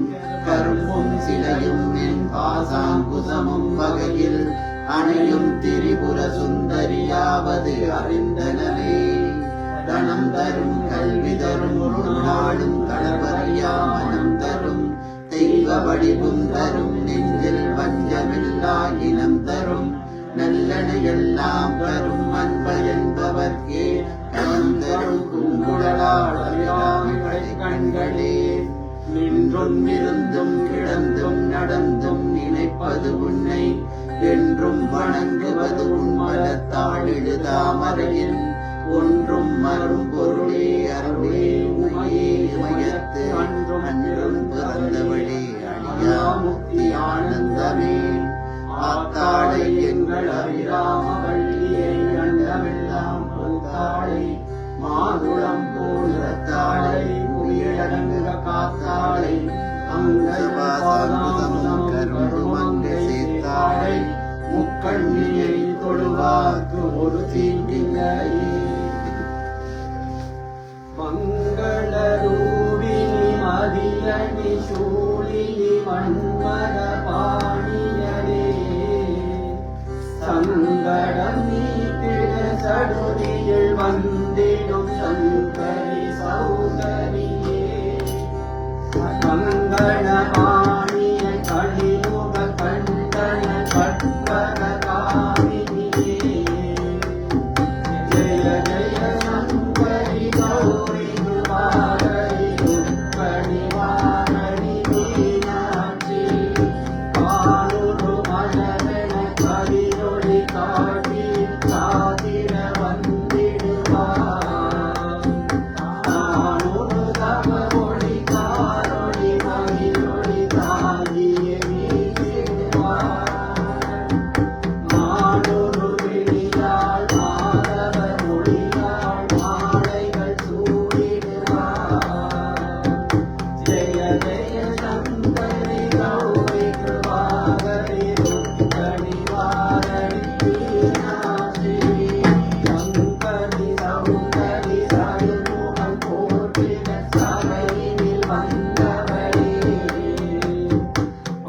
கரும்பும் சிலையும் என் பாசாங்குசமும் வகையில் அணையும் திரிபுர சுந்தரியாவது அறிந்தனவே. தனம் தரும் கல்வி தரும் நாடும் தளபரியா மனம் தரும் தெய்வ வடிவும் தரும் நெஞ்சில் வஞ்சமில்லா இனம் தரும் நல்லனையெல்லாம் தரும் அன்பர் என்பவர்க்கே கணம் தரும் பூங்குழலாளை கண்களே. நின்றும் இருந்தும் கிடந்தும் நடந்தும் நினைப்பது உன்னை என்றும் வணங்குவது உன் மலத்தாள் எழுதாமறையின் ஒன்றும் மறும் பொருளே அருளே உமையே உமையத்து அன்றும் அன்றும் பிறந்தவளே அழியா முக்தி ஆனந்தமே. ஆத்தாளை எங்கள் அபிராம வள்ளியை அண்டமெல்லாம் பூத்தாளை மாதுளம் போன்றத்தாளை புவியடங்குக காத்தாளை அங்கபாசம் கருமங்கை சேர்த்தாளை முக்கண்ணியை தொழுவார்க்கு ஒரு தீண்டில்லை. மங்களரூபிணி மதியணி சூழினி மன்மத பாணியனே சங்கடம் நீக்கிட சடுதியில் வந்திடும் சங்கரி சௌதரியே. மங்களபாணிய கலியுக கண்டன கற்பக காமினியே ஜெய ஜெய சங்கரி கௌரி வாரணி துர்க்கணி வாரணி மீனாட்சி பாலுரு மலரென கரிதொளி காட்டி காதிர வந்திடுவார். நானொரு தவ ஒளி காரொளி மகிழொளி தாங்கிய மீதிடுவார். மானொரு விழியாள் மாதவ மொழியாள் மாலைகள் சூடிடுவார். ஜெய ஜெய சங்கரி கௌரி கிருபாகரி துர்க்கணி வாரணி மீனாட்சி சங்கரி சௌந்தரி சருமுகம் போற்றிட சபையினில் வந்தவளே.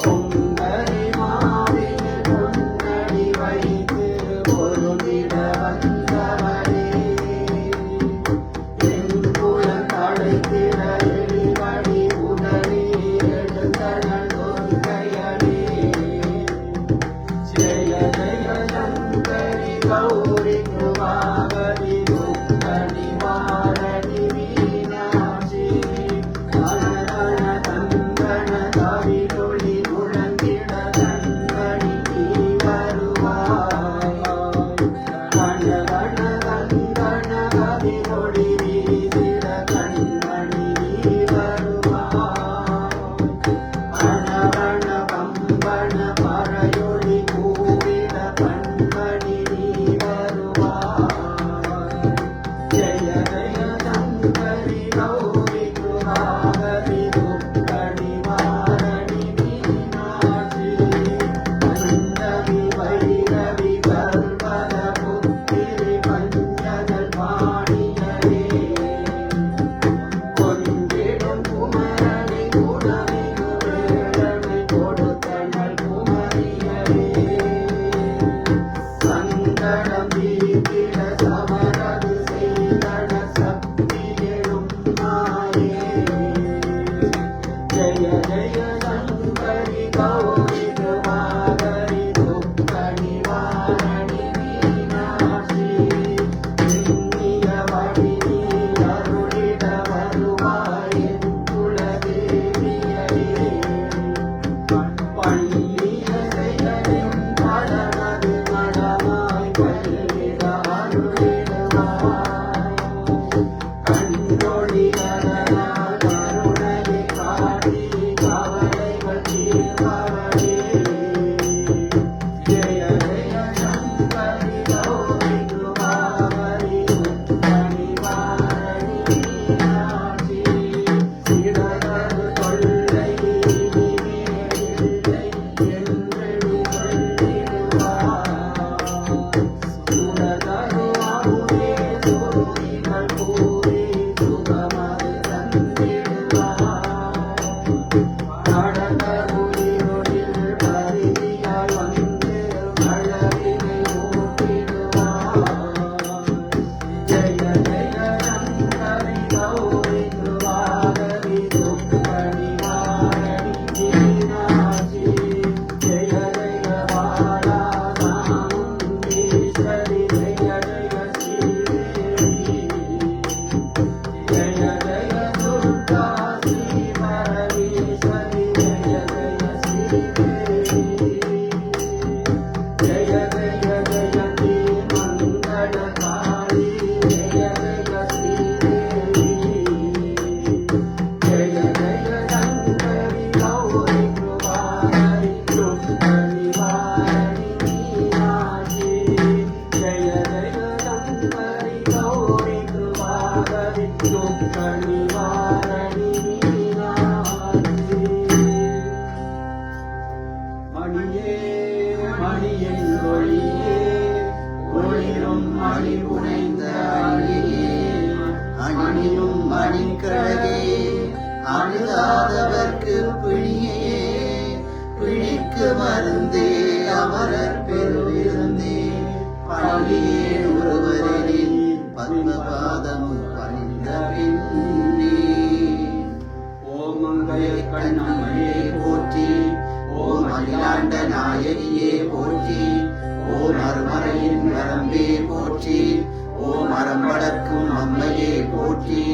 பொங்கரி மாவினில் பொன்னடி வைத்து பொருந்திட வந்தவளே. என் குலம் தழைத்திட எளிவழி உதவி எடுத்த கவலைகள் தீர்ப்பவளே ஜெய ஜெய சங்கரி கௌரி கிருபாவரி முக்தி வாரணி மீனாட்சி இடரது கொள்ளை இனிமே இல்லை என்று நீ சொல்லிடுவாய் சுடதரு அமுதே சுருதிகள் கூறி சுகமது தந்திடுவாய் கடகருளிருளில் பரிதியாய் வந்து மழவினை ஊட்டிடுவாய் ஜெய ஜெய சங்கரி கௌரி கிருபாகரி துக்க நிவாரணி மீனாட்சி ஜெய ஜெய பாலா சாமுண்டீஸ்வரி ஜெய ஜெய ஸ்ரீதேவி ஜெய ஜெய துர்கா ஸ்ரீ பரமேஸ்வரி ஜெய ஜெய ஸ்ரீதேவி ஜெய ஜெய ஜெயந்தி மங்களகாளி ஜெய ஜெய ஸ்ரீதேவி ஜெய ஜெய சங்கரி கௌரி கிருபாகரி துக்க நிவாரணி மீனாட்சி ஜெய ஜெய சங்கரி கௌரி கிருபாகரி துக்க நிவாரணி மீனாட்சி மணியே மணியின் ஒளியே ஒளிரும் மணி புனைந்த அணியே அணியும் மணிக்கழகே அணுகாதவர்க்கு பிணியே பிணிக்கு மருந்தே அமரர் பெருவிருந்தே பணியே ஒருவரின் பத்மபாதம் பணிந்த பின்னே ஓம் மங்கள கண்ணம்மையே போற்றி ஓம் அகிலாண்ட நாயகியே போற்றி ஓம் அருமறையின் வரம்பே போற்றி ஓம் அறம் வளர்க்கும் அம்மையே போற்றி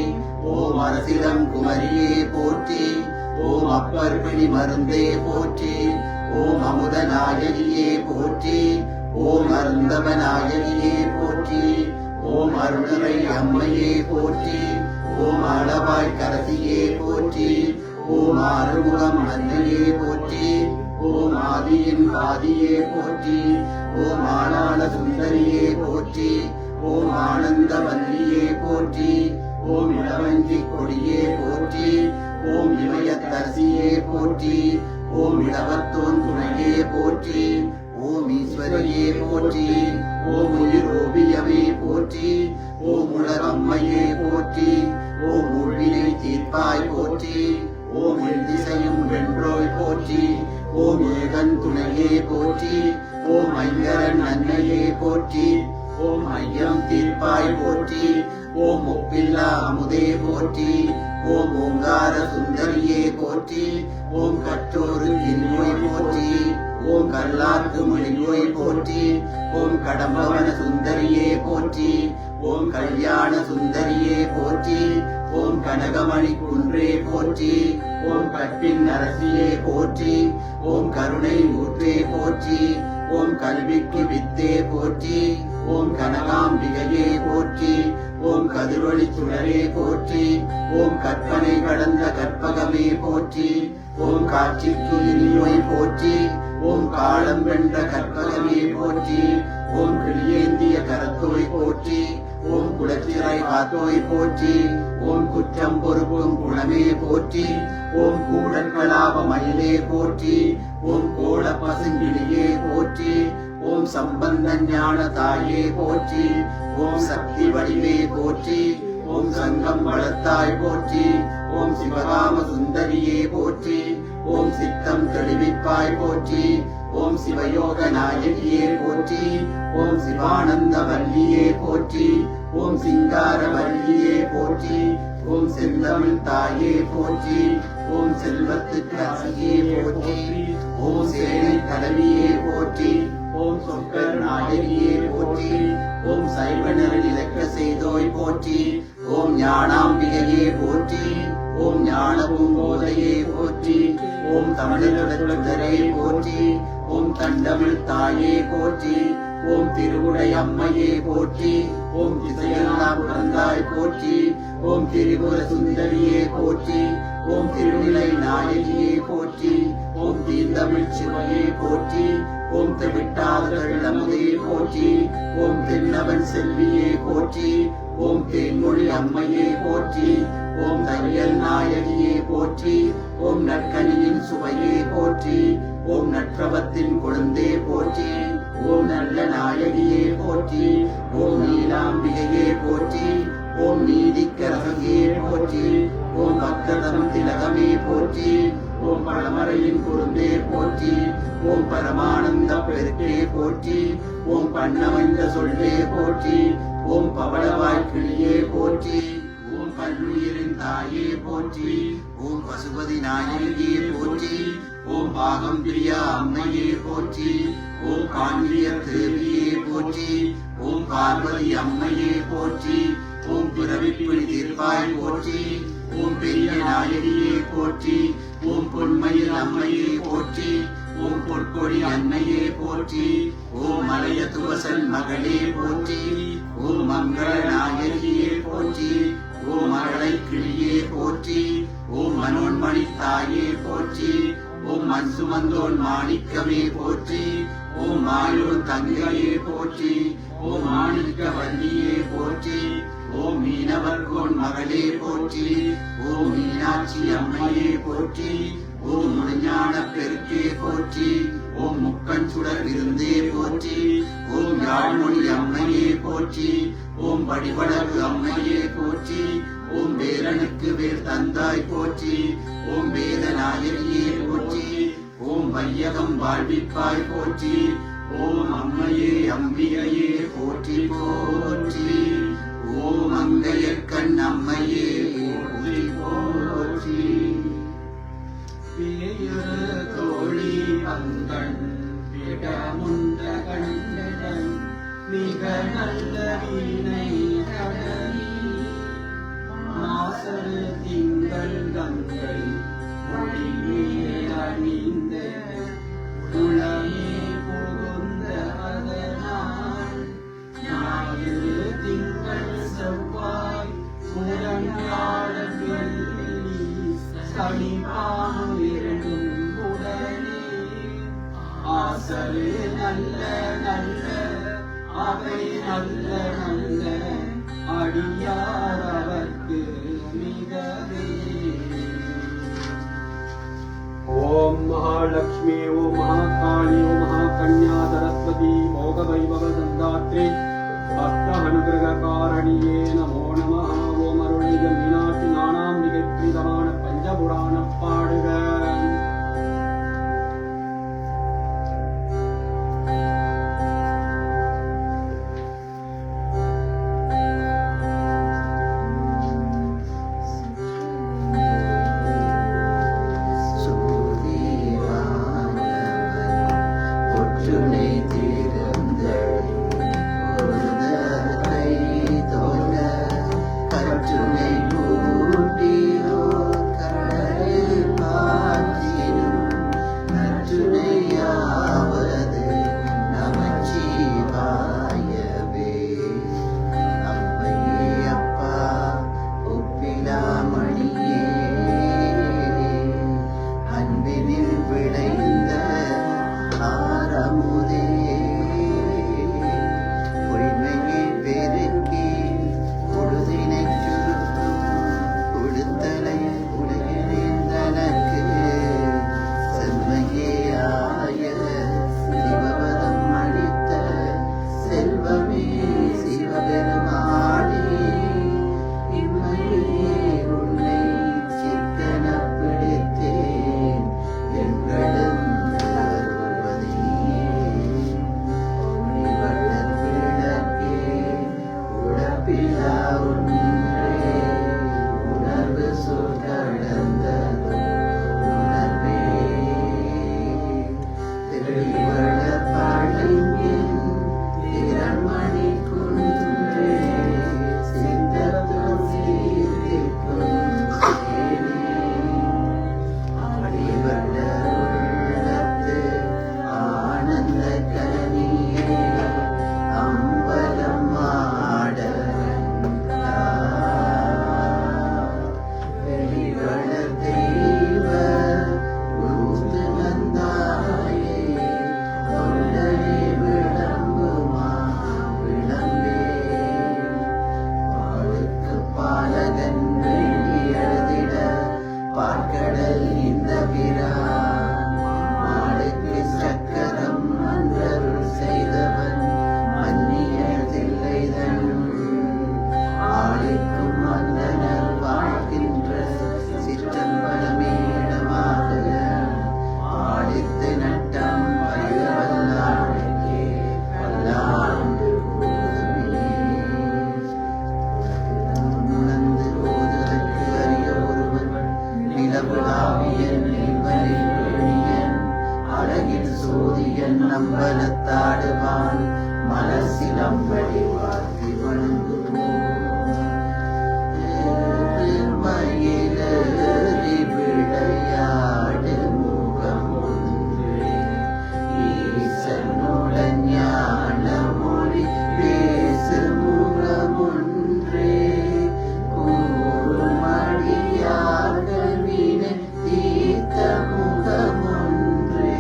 ஓம் அரசிடம் குமரியே போற்றி ஓம் அப்பர் பிணி மருந்தே போற்றி ஓம் அமுத நாயகியே போற்றி ஓம் அருந்தவ நாயகியே போற்றி ஓம் அருணரை அம்மையே போற்றி ஓம் அளவாய் கரசியே போற்றி ஓம் ஆறுமுகம் அன்னையே போற்றி ஓம் ஆதியின் பாதியே போற்றி ஓம் ஆளாள சுந்தரியே போற்றி ஓம் ஆனந்த வல்லியே போற்றி ஓம் இளவஞ்சி கொடியே போற்றி ஓம் இமயத்தரசியே போற்றி ஓம் இளவத்தோன் துணையே போற்றி ஓம் ஈஸ்வரியே போற்றி ஓம் உயிர் ஓவியமே போற்றி ஓம் உலகம்மையே போற்றி ஓம் ஊழ்வினை தீர்ப்பாய் போற்றி ஓம் எண்திசையும் வென்றோய் போற்றி ஓம் ஏகன் துணையே போற்றி ஓம் ஐங்கரன் அன்னையே போற்றி ஓம் ஐயம் தீர்ப்பாய் போற்றி ஓம் ஒப்பில்லா அமுதே போற்றி ஓம் ஓங்கார சுந்தரியே போற்றி ஓம் கற்றோரு இன்மொழி போற்றி ஓம் கல்லார்க்கு மொழிநோய் போற்றி ஓம் கடம்பவன சுந்தரியே போற்றி ஓம் கல்யாண சுந்தரியே போற்றி ஓம் கனகமணி குன்றே போற்றி ஓம் கற்பின் அரசியே போற்றி ஓம் கருணை ஊற்றே போற்றி ஓம் கல்விக்கு வித்தே போற்றி ஓம் கனகாம்பிகையே போற்றி ஓம் கதிரொளி சுடரே போற்றி ஓம் கற்பனை கடந்த கற்பகமே போற்றி ஓம் காட்சிக்கு இனியோய் போற்றி ஓம் காலம் வென்ற கற்பகமே போற்றி ஓம் கிளியேந்திய கரத்தோய் போற்றி ஓம் குலச்சிறை காத்தோய் போற்றி ஓம் குற்றம் பொறுப்பும் குணமே போற்றி ஓம் கூடல் கலாப மயிலே போற்றி ஓம் கோல பசுங்கிளியே போற்றி ஓம் சம்பந்த ஞான தாயே போற்றி ஓம் சக்தி வடிவே போற்றி ஓம் சங்கம் வளர்த்தாய் போற்றி ஓம் சிவகாம சுந்தரியே போற்றி ஓம் சித்தம் தெளிவிப்பாய் போற்றி ஓம் சிவயோக நாயகியே போற்றி ஓம் சிவானந்த வல்லியே போற்றி ஓம் சிங்கார வல்லியே போற்றி ஓம் செந்தமிழ் தாயே போற்றி ஓம் செல்வத்துக்கு அரசியே போற்றி ஓம் சேனை தலைவியே போற்றி ஓம் சொக்கர் நாயகியே போற்றி ஓம் சைவனர் இலக்க செய்தோய் போற்றி ஓம் ஞானாம்பிகையே போற்றி ஓம் ஞான பூங்கோதையே போற்றி ஓம் தமிழே போற்றி ஓம் தண்டமிழ் தாயே போற்றி ஓம் திருவுடை அம்மையே போற்றி ஓம் திசையெல்லாம் பிறந்தாய் போற்றி ஓம் திரிபுர சுந்தரியே போற்றி ஓம் திருநிலை நாயகியே அருட்சுவையே போற்றி. ஓம் தெவிட்டாத அமுதே போற்றி. ஓம் தென்னவன் செல்வியே போற்றி. ஓம் தேன்மொழி அம்மையே போற்றி. ஓம் தையல் நாயகியே போற்றி. ஓம் நற்கனியின் சுவையே போற்றி. ஓம் நற்றவத்தின் கொழுந்தே போற்றி. ஓம் நல்ல நாயகியே போற்றி. ஓம் நீலாம்பிகையே போற்றி. ஓம் நீதிக்கரகையே போற்றி. ஓம் பக்ததம் திலகமே போற்றி. ஓம் பழமறையின் கொழுந்தே போற்றி. ஓம் பரமானந்த பெருக்கே போற்றி. ஓம் பண்ணமைந்த சொல்லே போற்றி. ஓம் பவளவாய் கிளியே போற்றி. ஓம் பல்லுயிரின் தாயே போற்றி. ஓம் பசுபதி நாயகியே போற்றி. ஓம் பாகம் பிரியா அம்மையே போற்றி. ஓம் காண்பிய தேவியே போற்றி. ஓம் பார்வதி அம்மையே போற்றி. ஓம் பிறவிப்பிணி தீர்ப்பாய் போற்றி. ஓம் பெரிய நாயகியே போற்றி. ஓம் பொன்மயில் அம்மையே போற்றி. ஓம் பொற்கொடி அன்னையே போற்றி. ஓம் மலைய துவசன் மகளே போற்றி. ஓம் மங்கள நாயகியே போற்றி. ஓம் அழலை கிளியே போற்றி. ஓம் மனோன்மணி தாயே போற்றி. ஓம் மன்சுமந்தோன் மாணிக்கமே போற்றி. ஓம் மாயூர் தங்கையே போற்றி. ஓம் மாணிக்க வள்ளியே போற்றி. ஓம் மீனவர்கோன் மகளே போற்றி. ஓம் மீனாட்சி அம்மையே போற்றி. ஓம் முழுஞான பெருக்கே போற்றி. ஓம் முக்கஞ்சுடர் விருந்தே போற்றி. ஓம் யாழ்மொழி அம்மையே போற்றி. ஓம் வடிவழகு அம்மையே போற்றி. ஓம் வேலனுக்கு வேல் தந்தாய் போற்றி. ஓம் வேத நாயகியே போற்றி. ஓம் வையகம் வாழ்விப்பாய் போற்றி. ஓம் அம்மையே அம்பிகையே போற்றி போற்றி. ஓம் அங்கையற்கண் அம்மையே போற்றி போற்றி. தோழி அங்கண் விடமுண்ட கண்டன் மிக நல்ல வீணை கடலி நாசல் திங்கள் கங்கை மொழிமேல் அணிந்த உளமே புகுந்த அதனால் ஞாயிறு திங்கள் செவ்வாய் புறங்கால வெள்ளி சனிபாகம் இரண்டும் உடனே ஆசரு நல்ல நல்ல அவை நல்ல நல்ல அடியார் அவர்க்கு மிகவே. ஓம் மகாலட்சுமி ஓம் மகாகாளி ஓம் மகாகன்யா சரஸ்வதி மோகவைபவ சந்தாத்ரி பக்தஅனுகிரககாரணியே நமோ நமः. ஓம் அருள்மிகு மீனாட்சி நானாம்பிகை பிரீதமான பஞ்சபுராண பாடுக. ஒற்றுமை தீர்ந்தழி ஒருதலை தோல கற்றுணை கூட்டியோ அம்பலத்தாடுவான் மலசிலம்படி வாழ்த்தி வணங்குவோம். மயிலேறி விளையாடு முகம் ஒன்றே, ஈசனுடன் ஞான மொழி பேசு முகம் ஒன்றே, கூறும் அடியார்கள் வினை தீர்த்த முகம் ஒன்றே,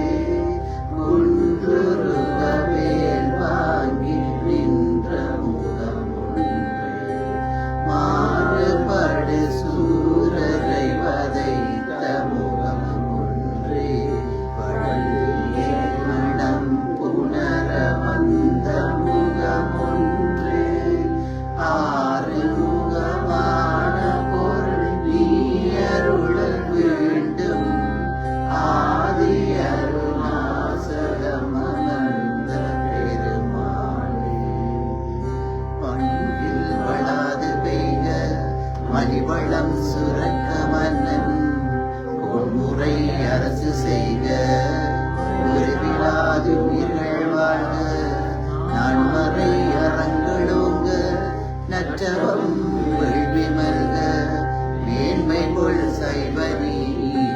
குன்றுருக வேல் வாங்கி நின்ற முகம் ஒன்றே, மாறுபடு சூரரை வதைத்த முகம் ஒன்றே, பள்ளியே மனம் புணர வந்த முகம் ஒன்றே, ஆறு முகமான பொருள் நீ அருள வேண்டும், ஆதி அருணாசலம் அமர்ந்த பெருமாளே. மண்ணில் வளாது பெய்க மலிவளம் சுரக்க மன்னன், பொன்முறை அரசு செய்க உருவிலாது உயிர்கள் வாழ்க, நான்மறை அறங்களோங்க நற்றவம் வேள்வி மல்க, மேன்மை கொள் சைவ நீதி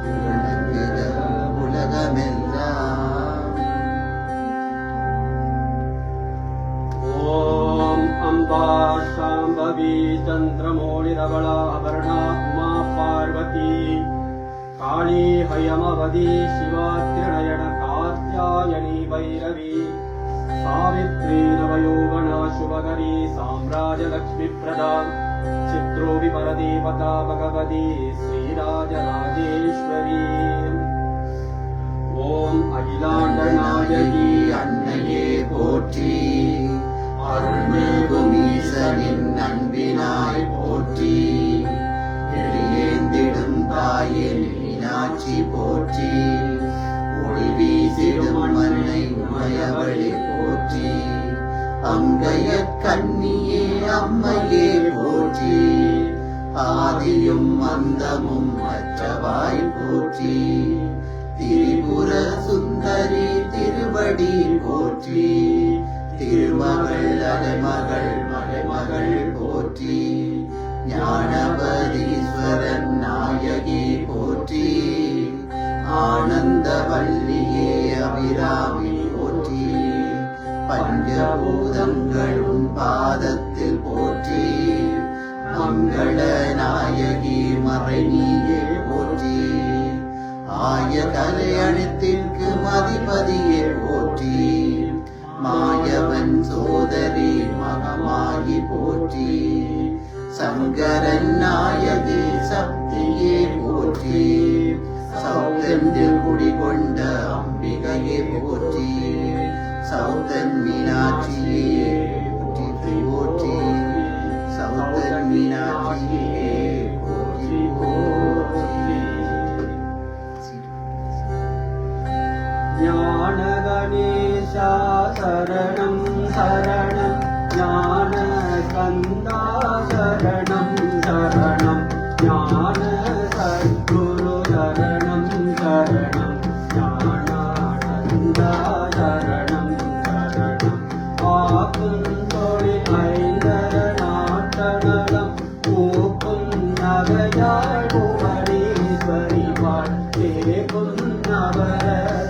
விளங்குக உலகமெல்லாம். ॐ अम्बा शाम्भवी चन्द्रमौळिरवला अपर्णा उमा पार्वती काली हयमवती शिवा त्रिनयन कात्यायनी भैरवी सावित्री नवयौवना शुभकरी साम्राज्यलक्ष्मीप्रदा चित्रोऽपि परदेवता भगवती श्रीराजराजेश्वरी ॐ अखिलाण्डनायकी அன்னையே போற்றி, அருள்மிகும் ஈசனின் அன்பினாய் போற்றி, எளியேந்திடும் தாயின் மீனாட்சி போற்றி, ஒளி வீசிடும் மண்ணை உமையவளே போற்றி, அங்கைய கன்னியே அம்மையே போற்றி, ஆதியும் அந்தமும் அற்றவாய் போற்றி, திரிபுர சுந்தரி திருவடி போற்றி, திருமகள் அலைமகள் மலைமகள் போற்றி, ஞானபதீஸ்வரன் நாயகி போற்றி, ஆனந்தவல்லியே அபிராமி போற்றி, பஞ்சபூதங்களும் பாதத்தில் போற்றி, மங்கள நாயகி மறைநீயே போற்றி, ஆய கலை அனைத்திற்கு மதிபதியே போற்றி, மாயவன் சோதரி மகமாகி போற்றி, சங்கரன் நாயகி சக்தியே போற்றி, சௌதந்தில் குடிகொண்ட அம்பிகையே போற்றி, சௌதன் மீனாட்சியே போற்றி போற்றி, சௌதன் மீனாட்சியே போற்றி போற்றி. ज्ञान गणेशा शरणं शरणं ज्ञान स्कन्दा शरणं शरणं ज्ञान सद्गुरु शरणं शरणं ज्ञानानन्दा शरणं शरणं आकुन्तोळि ऐन्दरनाटनलं पूपुन्नगयाळ் புவனேஸ்வரி வாழ்த்தே புன்னவர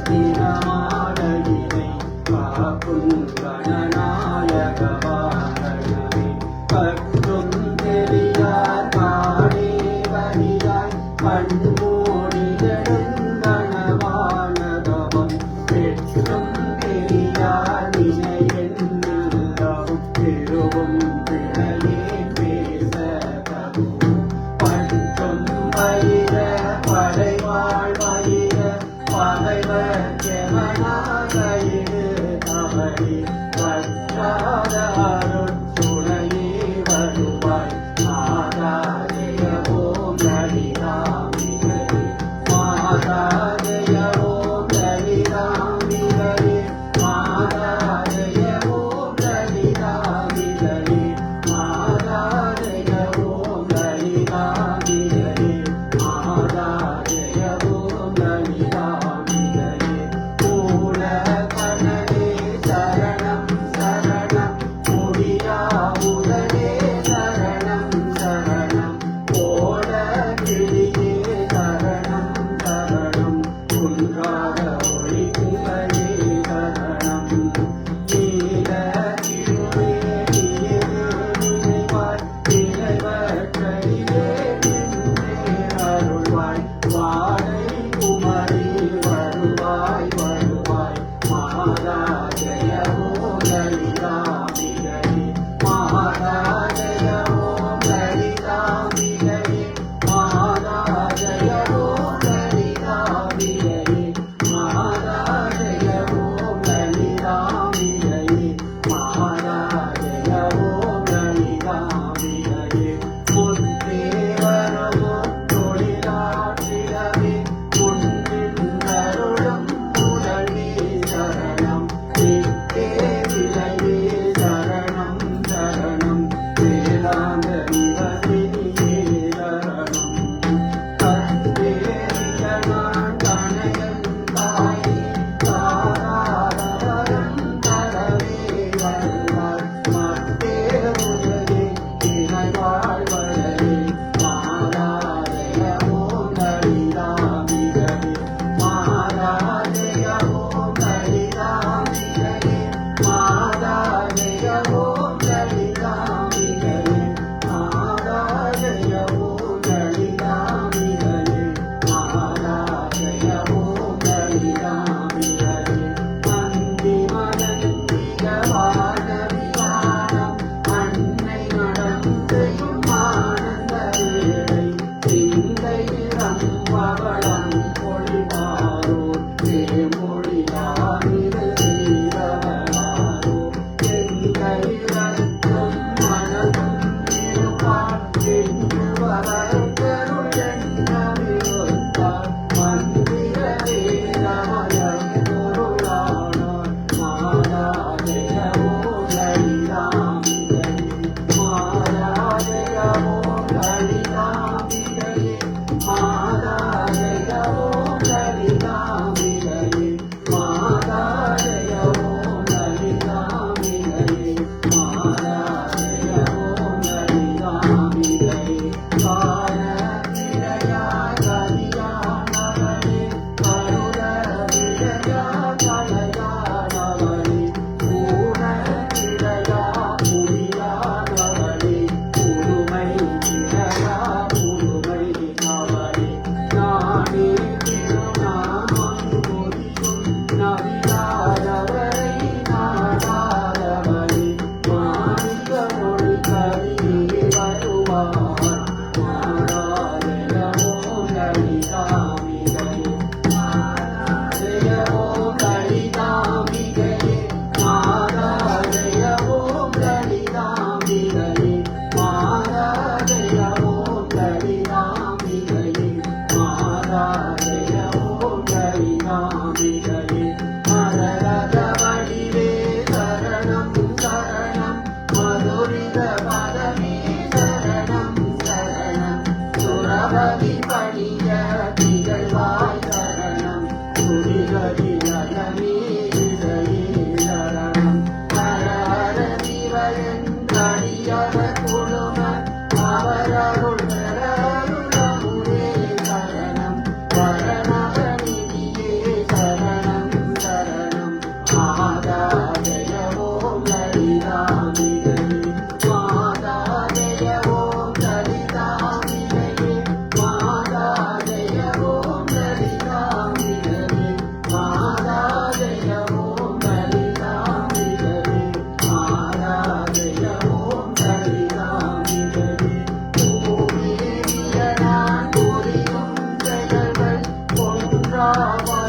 தினமாலையினை காக்கும் கணநாயக வாகனமே கற்றும் தெரியார் காடே வழியாய் கண்மூடி நெடுங்கணவானதவம் பெற்றும் தெரியார் நினையென்னுள்ளவும் திருவும் பிழையே பேச தகும் பற்றும் வயிற படைவாழ் வயிற பகைவர் செவனாகையிடு தவறி வற்றாத அருட்சுனையே வருவாய் மாதாஜய ஓம் லலிதாம்பிகரே மாதாஜய ஓம் லலிதாம்பிகரே மாதாஜய ஓம் லலிதாம்பிகரே மாதாஜய ஓம் லலிதாம்பிகரே மாதாஜய ஓம் லலிதாம்பிகரே மூல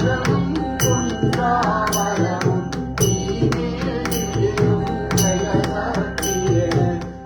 பதமும் குன்றாவரமும் தீமேலும் ஜெயசக்தியே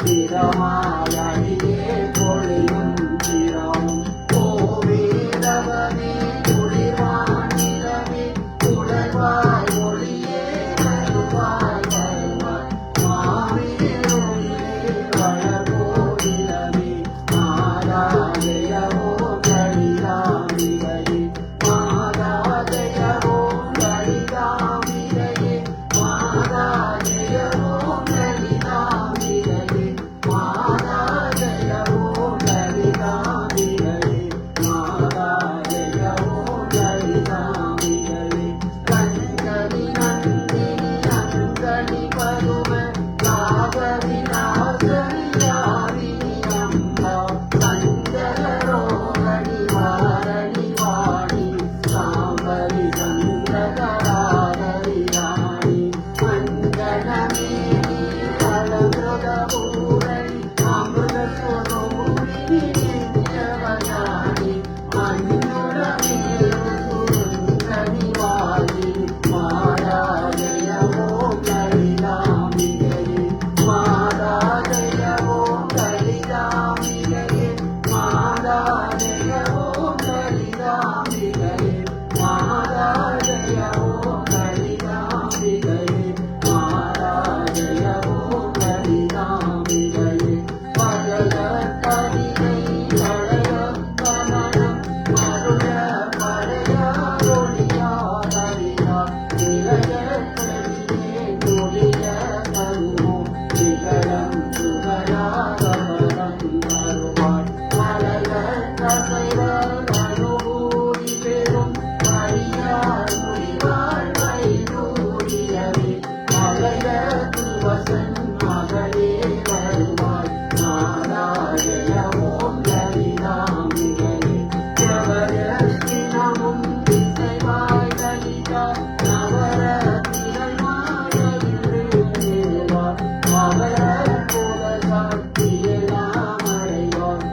திறமாயடியே பொழியும் திறமும் கோவேதவனே குளிர்வானிலமே குடல்வாய் ஒளியே வருவாய் வருவாய் மாமேருளியே வளர்போதிலமே மாதாஜயவோ கடிதாமிகையே மாதாஜயவோ கடிதாமிகையே மாதாஜயவோ கடிதாமிகையே மாதாஜயவோ கடிதாமிகையே மாதாஜயவோ கடிதாமிகையே கண்கணி நந்தினி அங்கணி பருவ லாபவி நாசனி யாரினி அம்பா சந்தரோகணி வாரணி வாணி சாம்பரி சந்திரகராரி ராணி மஞ்சனமேனி அலங்கிருதபூரணி அமிர்த சுரூபிணி நித்யவயானி மஞ்சுளமேரு சுருங்கனி வாணி மாயாஜயவோ கலிதாமிகையே மாதாஜயவோ கலிதாமிகையே மாதாஜயவோ கலிதாமிகையே மாதாஜயவோ கலிதாமிகையே மாதாஜயவோ கலிதாமிகையே பழக கவிதை பழக கமனம் மருள பழைய ஒளியாதறியா நிலைய கவியே கொடிய கருமோ நிகழம் சுகராகவரம் தருவாய் மலர கசைவர் அனுபூதி பெறும் மரியாள் முடிவாள் வைடூரியமே மலைய துவசன் மகளே வருவாய் மாதாஜயவோம் லலிதாம்பிகையே பிரபயஸ்தினமும் திசைவாய் லலிதா நவரத்தினமாயிருவார் அவர போதசக்தியெல்லாம் அடைவார்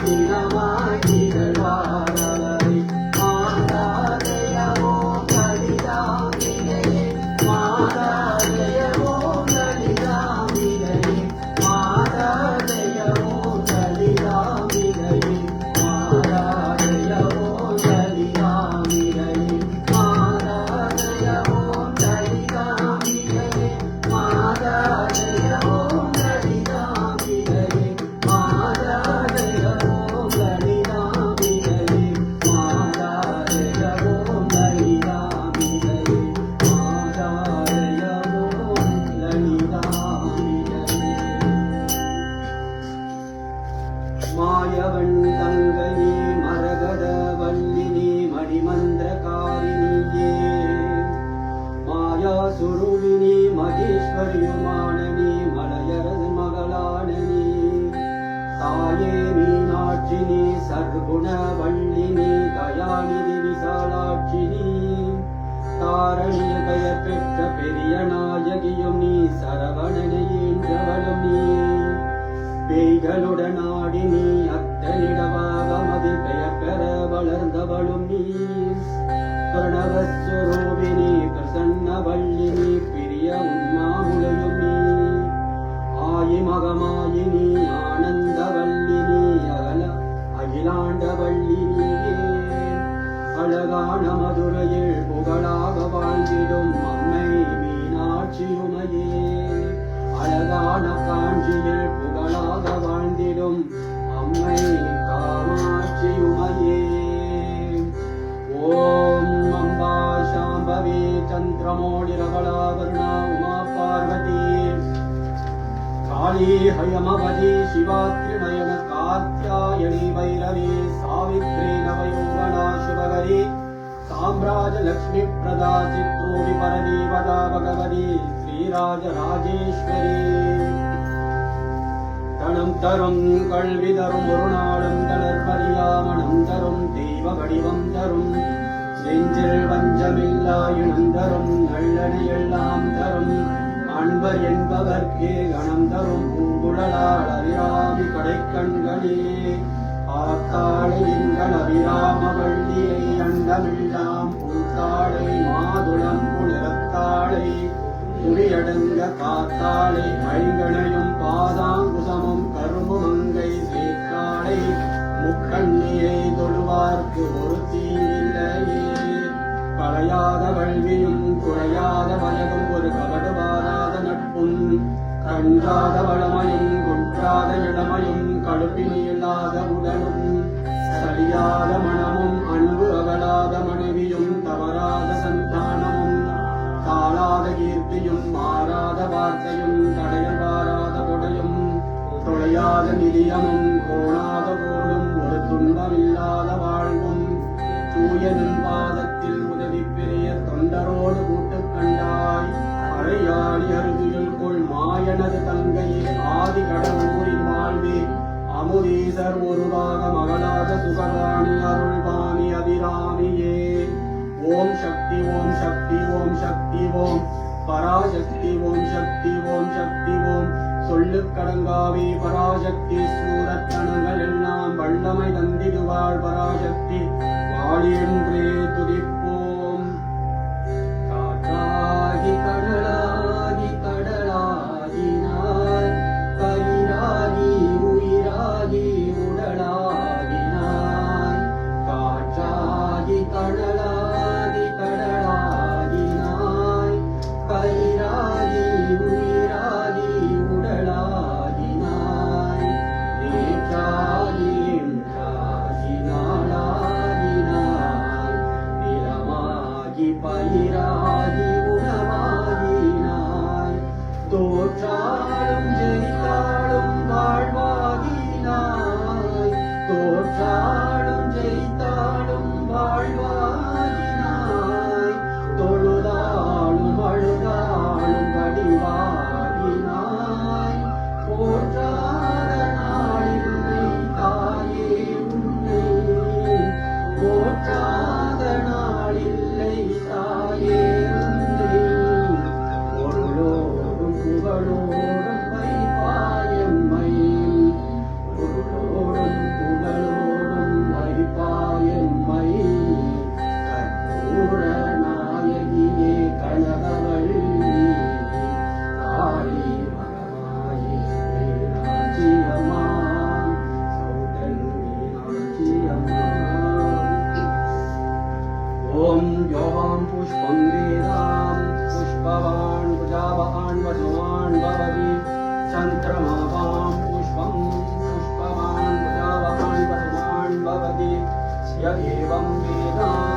தினமாய் திகழ்வாரவரை மாதாஜயவோ கலிதாம்பிகையே மாதாஜயவோ கலிதாம்பிகையே மாதாஜயவோ கலிதாம்பிகையே மாதாஜயவோ கலிதாம்பிகையே மாதாஜயவோ கலிதாம்பிகையே மாதாஜயவோ கலிதாம்பிகையே மாதாஜயவோ கலிதாம்பிகையே மாதாஜயவோ கலிதாம்பிகையே மாதாஜயவோ லலிதாம்பிகையே மாயவன் தங்கனி மரகத வல்லினி மணிமந்திரகாரிணியே மாயாசுருவினி மகேஸ்வரியுமானனி மலையரது மகளானனி தாயே மீனாட்சினி சர்க்குண வள்ளினி தயாநிதி விசாலாட்சினி தாரணிய பெயர் பெற்ற பெரிய நாயகியும் நீ சரவணனை ஈன்றவளும் நீ பேய்களுடன் ஆடி நீ அத்தனிடவாகமதில் பெயர் பெற வளர்ந்தவளும் நீ பிரணவஸ்வரூபிணி பிரசன்ன வள்ளினி பிரிய உன்மாமுலையும் நீ ஆயி மகமாயினி ஆனந்த வள்ளினி அகிலாண்ட வள்ளினியே அழகான மதுரையில் புகழாக வாழ்ந்திடும் அம்மை மீனாட்சியுமையே அழகான காஞ்சியில் புகழாக வாழ்ந்திடும் அம்மை காமாட்சியுமையே ஓம் அம்பா சாம்பவி சந்திரமோடிரவளாவர்ணா உமா பார்வதி காளி ஹயமவதி சிவாத்ரிநயன காத்யாயணி வைரவி சாவித்ரி நவயௌவனா சுபகரி சாம்ராஜ லக்ஷ்மி பிரதா சித்ரூபி பரதீவதா பகவதி ஸ்ரீராஜ ராஜேஸ்வரி தனம் தரும் கல்வி தரும் ஒரு நாளும் தளர்வறியாமணம் தரும் தெய்வ வடிவம் தரும் நெஞ்சில் வஞ்சமில்லா இனம் தரும் நல்லனை எல்லாம் தரும் அன்பர் என்பவர்க்கே கணம் தரும் பூங்குழலாள் அறியாமி கடைக்கண்களே ஆத்தாளை எங்கள் அபிராமவள்ளியை அண்டமெல்லாம் பூத்தாளை மாதுளம் புனிரத்தாளை புரியடங்க காத்தாளை ஐங்கணையும் பாதாங்குசமும் கருமுமங்கை சேக்காளை முக்கண்ணியை தொழுவார்க்கு ஒரு தீயில்லையே களையாத வல்வியும் குறையாத வயதும் ஒரு கபடு வாராத நட்பும் கன்றாத வளமையும் குன்றாத இளமையும் கடுப்பினியில்லாத உடலும் சலியாத மனமும் அன்பு அகலாத மனைவியும் தவறாத சந்தானமும் தாளாத கீர்த்தியும் மாறாத வார்த்தையும் தடையல் வாராத கொடையும் தொலையாத நிதியமும் கோணாத கோடும் ஒரு துன்பமில்லாத வாழ்வும் தூயனின் பாதத்தில் உதவி பெரிய தொண்டரோடு கூட்டு கண்டாய் அறையாடி அருகில் கொள் மாயனது தங்கையே ஆதி கடவுரின் வாழ்வே அமுதீசர் ஒருவாக மகளாத சுகவாணி அருள்வாணி அபிராமியே ஓம் சக்தி ஓம் சக்தி ஓம் சக்தி ஓம் பராசக்தி ஓம் சக்தி ஓம் சக்தி ஓம் சொல்லு கடங்காவே பராசக்தி சூரத்தனங்கள் எல்லாம் வல்லமை தந்திடுவாள் பராசக்தி வாழியென்றே துதிப்போம் காற்றாகி கடலாகி கடலாகினாய் கயிறாகி உயிராகி உடலாகினாய் காற்றாகி கடலாகி கடலாகினாய் கயிறாகி உயிராகி உடலாகினாய் நேற்றாகி இன்றாகி நாளாகினாய் நிலமாகி பயிராகி உணவாகினாய் தோற்றாலும் ஜெயித்தாலும் வாழ்வாகினாய் தோற்றாலும் ஜெயித்தாலும் வாழ்வாகினாய் தொழுதாலும் அழுதாலும் வடிவாகினாய் போற்றாத நாளில்லை தாயே உன்னை போற்றாத நாளில்லை தாயே உன்னை பொருளோடும் புகழோடும் வைப்பாயம்மை பொருளோடும் புகழோடும் வைப்பாயம்மை கற்பூர நாயகியே கனகவள்ளி காளி மகமாயி மீனாட்சியம்மா சௌதரி மீனாட்சியம்மா ஓம் யோவாம் புஷ்பம் வேதாம் புஷ்பவான் புஜாவான் வசுவான் பவதி சந்திரமாவாம் புஷ்பம் புஷ்பவான் புஜாவான் வசுவான் பவதி ய ஏவம் வேதாம்